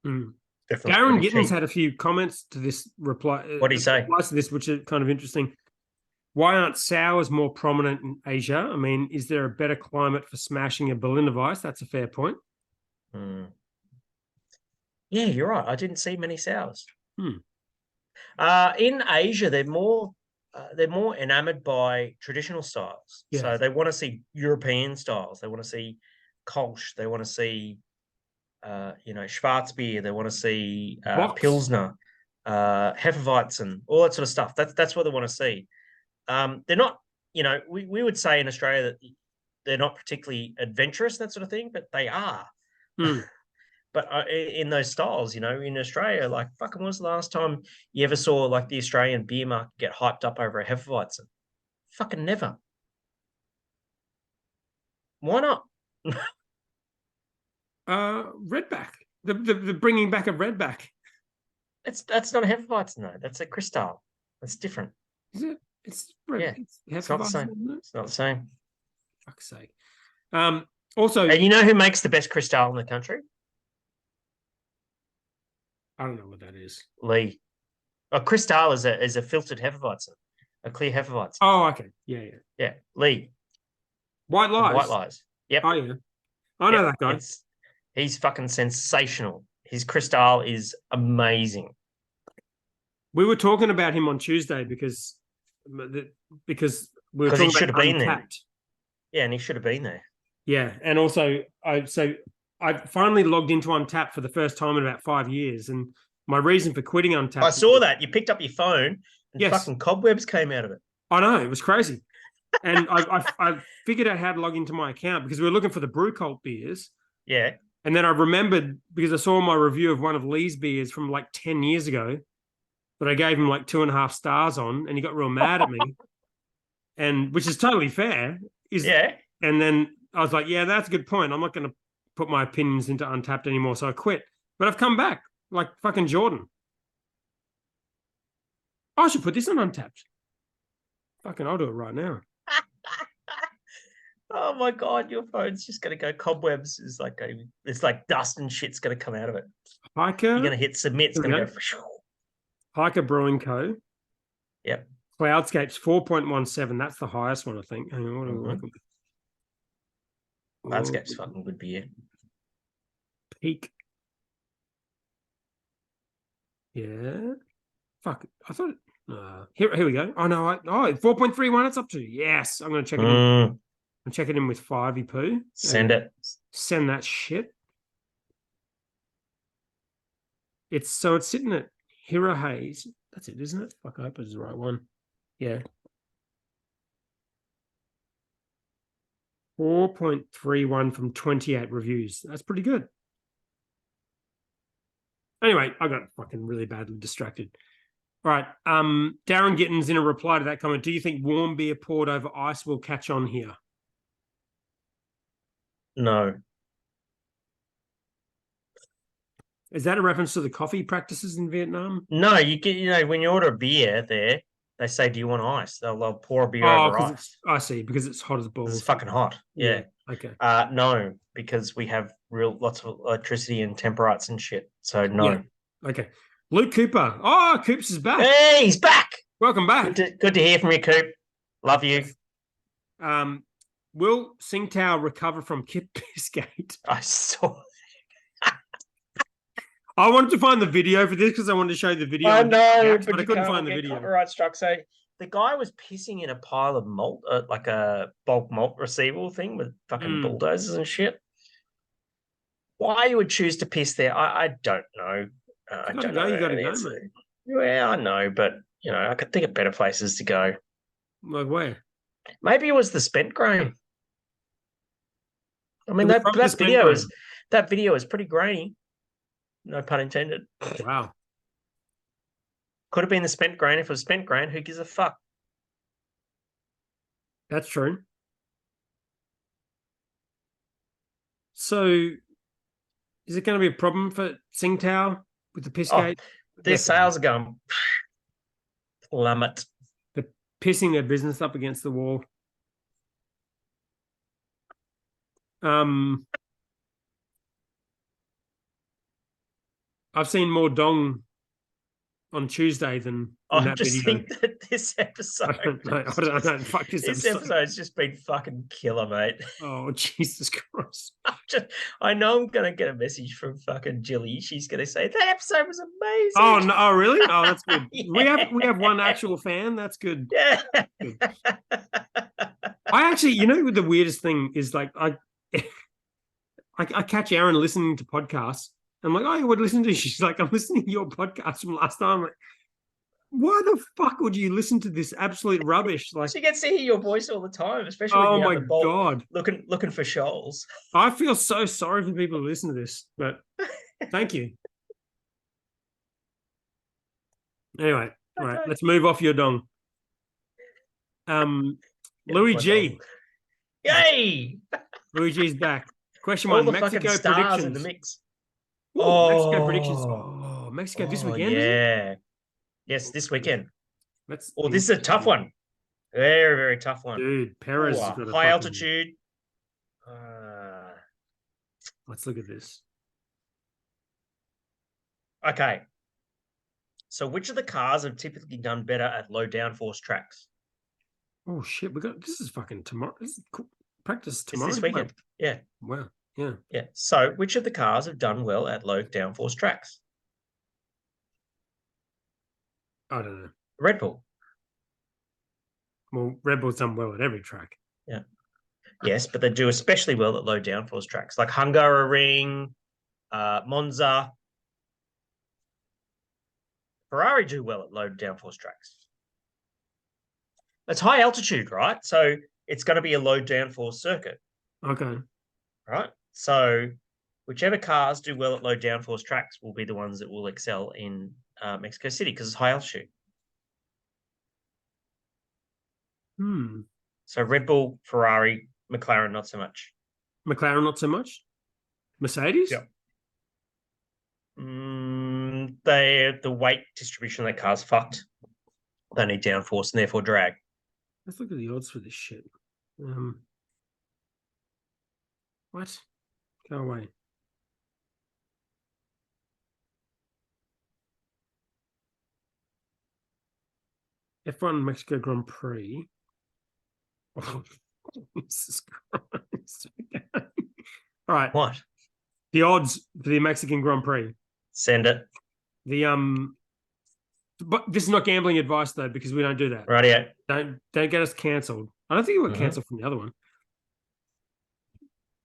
Darren Gittins had a few comments to this reply. What did he say? Replies to this, which are kind of interesting. Why aren't sours more prominent in Asia? I mean, is there a better climate for smashing a Berliner Weiss? That's a fair point. Yeah, you're right. I didn't see many sours. In Asia, they're more enamored by traditional styles. Yes. So they want to see European styles. They want to see Kolsch. They want to see, Schwarzbier. They want to see Pilsner, Hefeweizen, all that sort of stuff. That's what they want to see. They're not, we would say in Australia that they're not particularly adventurous, that sort of thing, but they are. But in those styles, in Australia, like, fucking, when was the last time you ever saw, like, the Australian beer market get hyped up over a Hefeweizen? Fucking never. Why not? Redback. The bringing back of Redback. That's not a Hefeweizen, though. That's a Cristal. That's different. Is it? It's it's not the same. It's not the same. Fuck's sake. Also, and you know who makes the best Cristal in the country? I don't know what that is. Lee. A Cristal is a filtered Hefeweizen, a clear Hefeweizen. Oh, okay. Yeah. Lee. White Lies. Yep. Oh, yeah. I know that guy. He's fucking sensational. His Cristal is amazing. We were talking about him on Tuesday because we were talking he should have been Untapped. there. Yeah, and he should have been there. Yeah, and also I finally logged into Untapped for the first time in about 5 years, and my reason for quitting Untapped. I saw that you picked up your phone and fucking cobwebs came out of it. I know, it was crazy. And I figured out how to log into my account because we were looking for the Brew Cult beers. Yeah. And then I remembered because I saw my review of one of Lee's beers from like 10 years ago that I gave him like 2.5 stars on, and he got real mad at me. And which is totally fair. Yeah. And then I was like, yeah, that's a good point. I'm not going to put my opinions into Untapped anymore. So I quit. But I've come back like fucking Jordan. I should put this on Untapped. Fucking, I'll do it right now. Oh my god, your phone's just gonna go cobwebs. It's like dust and shit's gonna come out of it. Hiker. You're gonna hit submit. It's gonna go. Hiker Brewing Co. Yep. Cloudscapes 4.17. That's the highest one, I think. Hang on, what are we Mhm. looking Cloudscape's fucking good beer. Peak. Yeah. Fuck. I thought. Here we go. Oh no. 4.31. It's up to. Yes. I'm gonna check it in. I'm checking in with 5 poo. Send it. Send that shit. It's sitting at Hero Haze. That's it, isn't it? Fuck, I hope it's the right one. Yeah. 4.31 from 28 reviews. That's pretty good. Anyway, I got fucking really badly distracted. All right. Darren Gittins in a reply to that comment. Do you think warm beer poured over ice will catch on here? No. Is that a reference to the coffee practices in Vietnam? No, when you order a beer there, they say, "Do you want ice?" They'll pour a beer over ice. I see, because it's hot as balls. It's fucking hot. Yeah. Okay. No, because we have lots of electricity and temperates and shit. So no. Yeah. Okay. Luke Cooper. Oh, Coops is back. Hey, he's back. Welcome back. Good to hear from you, Coop. Love you. Will Tsingtao recover from Kip Bisgate? I saw. I wanted to find the video for this because I wanted to show the video. I know, but I couldn't find the video. Copyright struck. So the guy was pissing in a pile of malt, like a bulk malt receivable thing with fucking bulldozers and shit. Why you would choose to piss there, I don't know. I don't know. You got to go, mate. Yeah, I know, but I could think of better places to go. Like where? Maybe it was the spent grain. I mean, that video is pretty grainy. No pun intended. Wow. Could have been the spent grain. If it was spent grain, who gives a fuck? That's true. So, is it going to be a problem for Tsingtao with the Pissgate? Their sales are going plummet. They're pissing their business up against the wall. I've seen more dong on Tuesday than I just think that this episode. I don't. Fuck this episode. This episode's just been fucking killer, mate. Oh, Jesus Christ. I know I'm going to get a message from fucking Jilly. She's going to say, that episode was amazing. Oh, no. Oh, really? Oh, that's good. Yeah. We have one actual fan. That's good. Yeah. Good. I actually, the weirdest thing is like, I catch Aaron listening to podcasts. I'm like, oh, what listen to? She's like, I'm listening to your podcast from last time. I'm like, why the fuck would you listen to this absolute rubbish? Like, she gets to hear your voice all the time, especially when you're out the God, looking for shoals. I feel so sorry for people who listen to this, but thank you. Anyway, all right, let's move off your dong. Louis G. Yay! Louis G's back. Question all one: the Mexico stars predictions in the mix. Ooh, Mexico predictions. Oh, Mexico this weekend. Yeah. Yes, this weekend. This is a tough one. Very, very tough one. Dude, Perez has got high altitude. Let's look at this. Okay. So which of the cars have typically done better at low downforce tracks? Oh shit, this is fucking tomorrow. This is cool. Practice tomorrow. It's this weekend. Yeah. Wow. Yeah. Yeah. So which of the cars have done well at low downforce tracks? I don't know. Red Bull. Well, Red Bull's done well at every track. Yeah. Yes, but they do especially well at low downforce tracks like Hungaroring, Monza. Ferrari do well at low downforce tracks. It's high altitude, right? So it's going to be a low downforce circuit, Okay. right? So whichever cars do well at low downforce tracks will be the ones that will excel in Mexico City because it's high altitude. So Red Bull, Ferrari, McLaren, not so much. McLaren, not so much. Mercedes? Yep. The weight distribution of that car's fucked. They need downforce and therefore drag. Let's look at the odds for this shit. What? Go away. F1 Mexico Grand Prix. Oh, Jesus Christ. All right. What? The odds for the Mexican Grand Prix. Send it. But this is not gambling advice though, because we don't do that. Right, yeah. Don't get us cancelled. I don't think it got cancelled from the other one.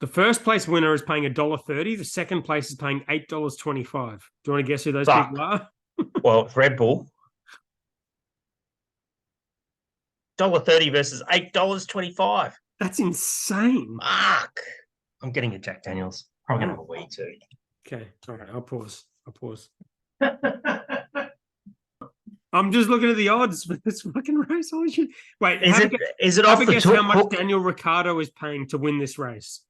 The first place winner is paying $1.30. The second place is paying $8.25. Do you want to guess who those people are? Well, it's Red Bull. $1.30 versus $8.25. That's insane. Fuck. I'm getting a Jack Daniels. Probably gonna have a wee too. Okay. All right. I'll pause. I'm just looking at the odds for this fucking race. Holy shit. Wait, is it off the guess how much Daniel Ricciardo is paying to win this race?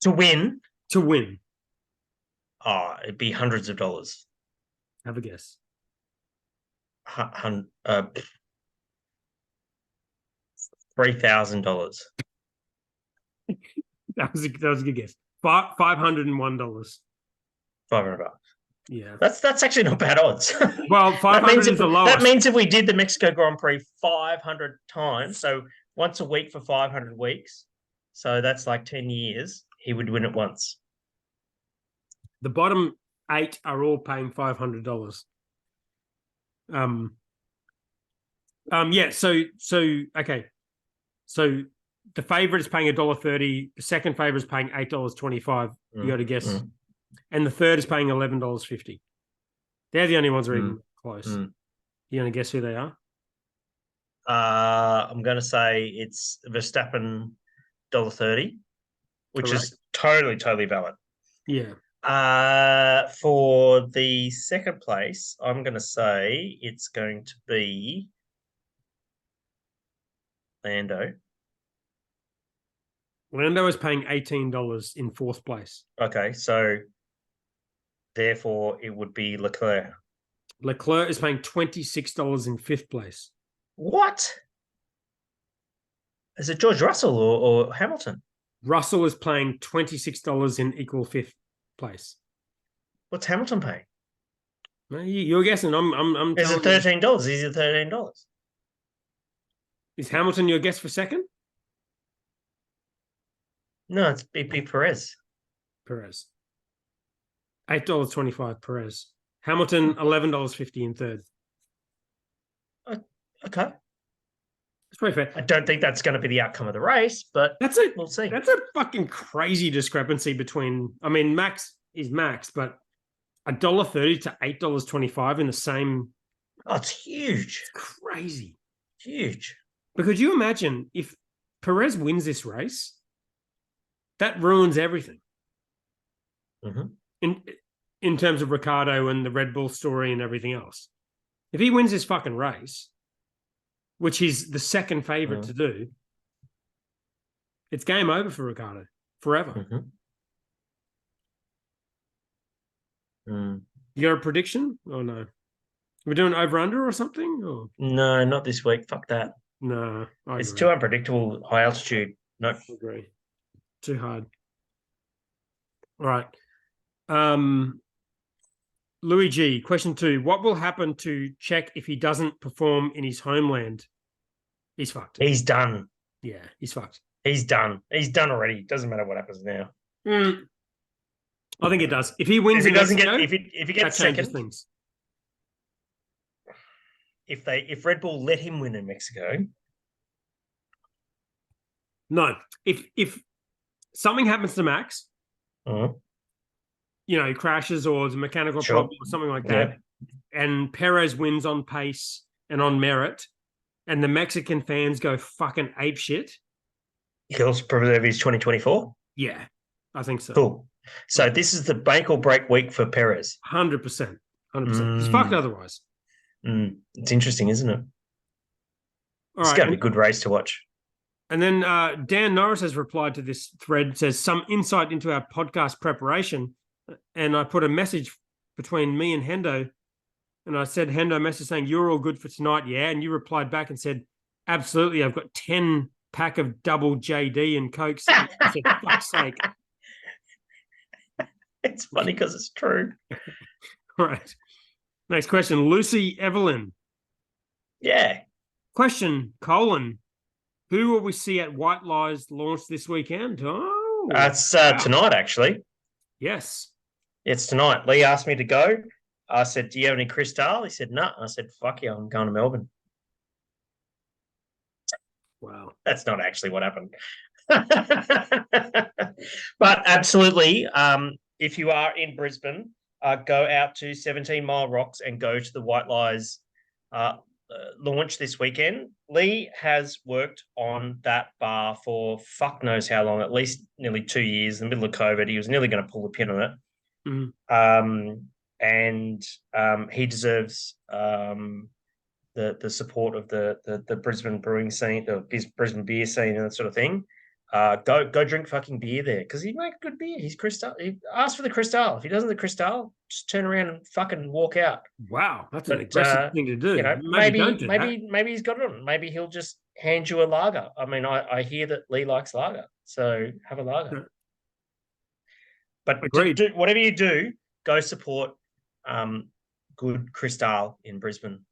To win? To win. Oh, it'd be hundreds of dollars. Have a guess. $3,000. That was a good guess. $501. $500. Yeah, that's actually not bad odds. Well, 500 is the lowest. That means if we did the Mexico Grand Prix 500 times, so once a week for 500 weeks, so that's like 10 years, he would win it once. The bottom 8 are all paying $500. Yeah. So okay. So the favorite is paying $1.30. The second favorite is paying $8.25. You got to guess. And the third is paying $11.50. They're the only ones that are even close. You want to guess who they are? I'm going to say it's Verstappen $1.30, which is totally valid. Yeah. For the second place, I'm going to say it's going to be Lando. Lando is paying $18 in fourth place. Okay, so therefore it would be Leclerc. Leclerc is paying $26 in fifth place. What? Is it George Russell or Hamilton? Russell is paying $26 in equal fifth place. What's Hamilton paying? You're guessing. I'm. Is it $13? Is it $13? Is Hamilton your guess for second? No, it's BP Perez. Perez. $8.25 Perez. Hamilton $11.50 in third. Okay. It's pretty fair. I don't think that's going to be the outcome of the race, but we'll see. That's a fucking crazy discrepancy between. I mean, Max is Max, but $1.30 to $8.25 in the same. Oh, it's huge. It's crazy. Huge. But could you imagine if Perez wins this race? That ruins everything. In terms of Ricciardo and the Red Bull story and everything else. If he wins this fucking race, which he's the second favorite to do, it's game over for Ricciardo forever. You got a prediction or no? We're doing over under or something? Or? No, not this week. Fuck that. No, it's too unpredictable. High altitude. No, I agree. Too hard. All right. Louis G, question 2. What will happen to Czech if he doesn't perform in his homeland? He's fucked. He's done. Yeah, he's fucked. He's done. He's done already. Doesn't matter what happens now. I think it does. If he wins, if he doesn't Mexico, if he gets second, things. If Red Bull let him win in Mexico, no. If something happens to Max, you know, he crashes or there's a mechanical problem or something like that, and Perez wins on pace and on merit, and the Mexican fans go fucking apeshit. He'll preserve his 2024. Yeah, I think so. Cool. So this is the make or break week for Perez. 100%. 100%. He's fucked otherwise. It's interesting, isn't it? All it's right. going to be a good race to watch. And then Dan Norris has replied to this thread, says some insight into our podcast preparation. And I put a message between me and Hendo. And I said, Hendo message saying, you're all good for tonight, yeah? And you replied back and said, absolutely. I've got 10 pack of double JD and Cokes. I said, fuck's sake. It's funny because it's true. All right. Next question, Lucy Evelyn. Yeah. Question, colon, who will we see at White Lies launch this weekend? Oh, it's tonight, actually. Yes. It's tonight. Lee asked me to go. I said, do you have any Cristal? He said, no. I said, fuck yeah, I'm going to Melbourne. Wow. That's not actually what happened. But absolutely, if you are in Brisbane, go out to 17 Mile Rocks and go to the White Lies launch this weekend. Lee has worked on that bar for fuck knows how long, at least nearly 2 years. In the middle of COVID, he was nearly going to pull the pin on it. And he deserves the support of the Brisbane brewing scene, the Brisbane beer scene, and that sort of thing. Go drink fucking beer there because he make good beer. He's Cristal. He asked for the Cristal. If he doesn't the Cristal, just turn around and fucking walk out. Wow, that's an aggressive thing to do. You know, maybe he's got it on. Maybe he'll just hand you a lager. I mean, I hear that Lee likes lager, so have a lager. But do, whatever you do, go support good Cristal in Brisbane.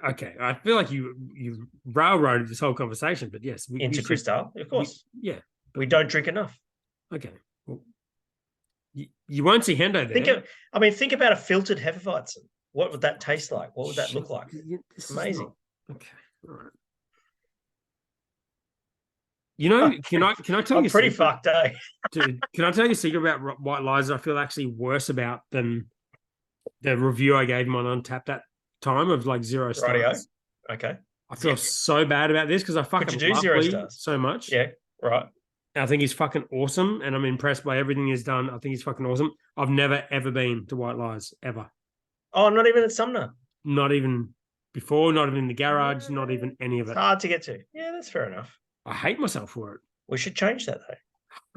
Okay, I feel like you railroaded this whole conversation, but yes, into Cristal, of course. We don't drink enough. Okay, well, you won't see Hendo there. Think about a filtered Hefeweizen. What would that taste like? What would that look like? Amazing. Okay, all right. You know, can I tell you? I'm pretty fucked, eh? Dude, can I tell you a secret about White Lies? I feel actually worse about than the review I gave him on Untapped that time of like 0 stars. Radio. Okay. I feel so bad about this because I fucking love 0 Lee stars so much. Yeah, right. I think he's fucking awesome, and I'm impressed by everything he's done. I think he's fucking awesome. I've never ever been to White Lies ever. Oh, not even at Sumner. Not even before. Not even in the garage. Not even any of it. It's hard to get to. Yeah, that's fair enough. I hate myself for it. We should change that though.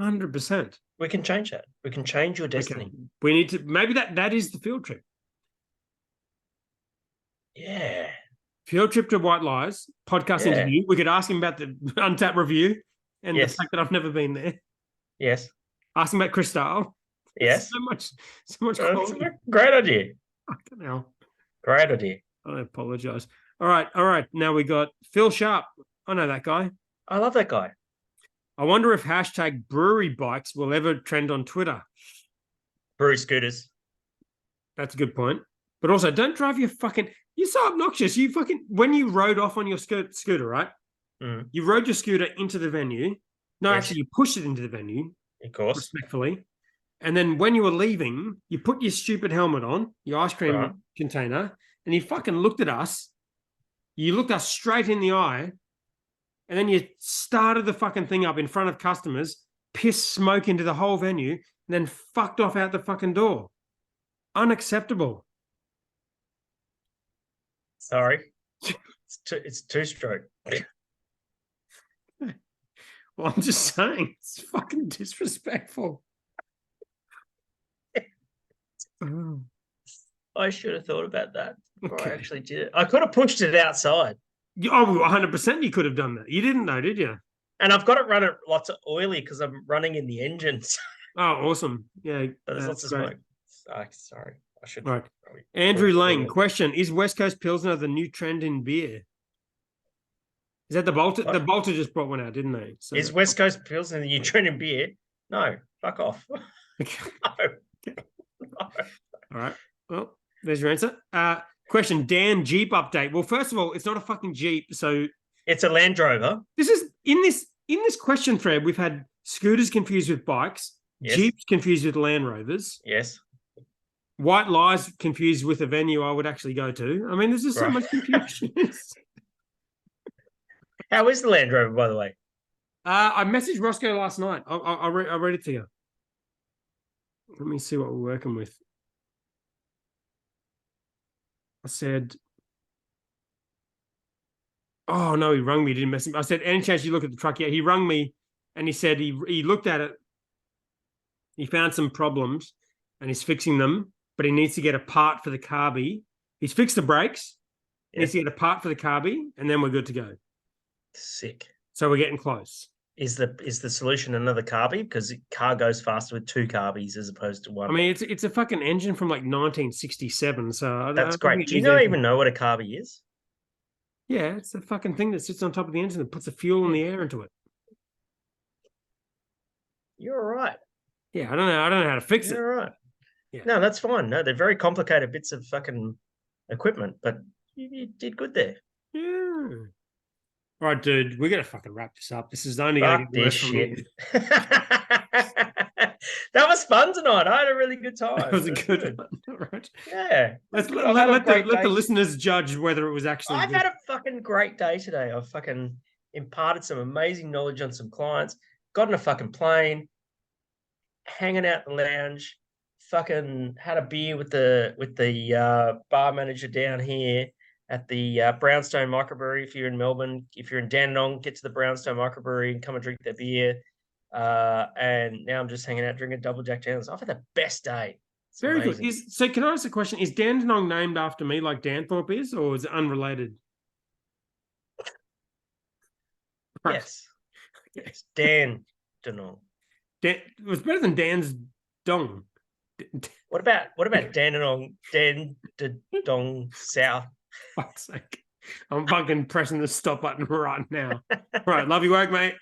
100%. We can change that. We can change your destiny. Okay. We need to. Maybe that is the field trip. Yeah. Field trip to White Lies, podcast interview. We could ask him about the Untapped review and the fact that I've never been there. Yes. Ask him about Cristal. Yes. So much quality. Great idea. Fucking hell. Great idea. I apologize. All right. Now we got Phil Sharp. I know that guy. I love that guy. I wonder if hashtag brewery bikes will ever trend on Twitter. Brewery scooters. That's a good point. But also, don't drive your fucking... You're so obnoxious. You fucking... When you rode off on your scooter, right? You rode your scooter into the venue. No, actually, you pushed it into the venue. Of course. Respectfully. And then when you were leaving, you put your stupid helmet on, your ice cream container, and you fucking looked at us. You looked us straight in the eye, and then you started the fucking thing up in front of customers, pissed smoke into the whole venue, and then fucked off out the fucking door. Unacceptable. Sorry. It's two-stroke. Well, I'm just saying, it's fucking disrespectful. I should have thought about that before I actually did it. I could have pushed it outside. Oh, 100% you could have done that. You didn't know, did you? And I've got it running lots of oily because I'm running in the engines. Oh, awesome. Yeah. There's lots of smoke. Sorry. I should. Right. Andrew Lane, question. Is West Coast Pilsner the new trend in beer? Is that the Bolter? The Bolter just brought one out, didn't they? So, is West Coast Pilsner the new trend in beer? No. Fuck off. No. All right. Well, there's your answer. Question, Dan, Jeep update. Well, first of all, it's not a fucking Jeep, so it's a Land Rover. This is in this question thread, we've had scooters confused with bikes, Jeeps confused with Land Rovers. Yes. White Lies confused with a venue I would actually go to. I mean, there's just so much confusion. How is the Land Rover, by the way? I messaged Roscoe last night. I'll read it to you. Let me see what we're working with. I said, oh, no, he rung me. He didn't message me. I said, any chance you look at the truck? Yeah, he rung me and he said he looked at it. He found some problems and he's fixing them, but he needs to get a part for the carby. He's fixed the brakes. He needs to get a part for the carby, and then we're good to go. Sick. So we're getting close. Is the solution another carby? Because the car goes faster with 2 carbies as opposed to 1. I mean, it's a fucking engine from like 1967. So that's great. Do you even know what a carby is? Yeah, it's the fucking thing that sits on top of the engine that puts the fuel and the air into it. You're all right. Yeah, I don't know how to fix it. You're all right. Yeah. No, that's fine. No, they're very complicated bits of fucking equipment, but you did good there. Yeah. All right, dude, we're gonna fucking wrap this up. This is only Fuck gonna get this shit. That was fun tonight. I had a really good time. That was a good one. All right. Yeah. Let the listeners judge whether it was actually I've good. had a fucking great day today. I've fucking imparted some amazing knowledge on some clients, got in a fucking plane, hanging out in the lounge, fucking had a beer with the bar manager down here at the Brownstone Microbrewery. If you're in Melbourne, if you're in Dandenong, get to the Brownstone Microbrewery and come and drink their beer. And now I'm just hanging out drinking Double Jack Daniels. I've had the best day. It's very amazing. good. So can I ask a question? Is Dandenong named after me like Danthorpe is, or is it unrelated? Yes. Yes. Dandenong. It was better than Dan's Dong. What about Dandenong, Dandong South? Fuck's sake. I'm fucking pressing the stop button right now. All right, love your work, mate.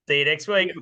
See you next week.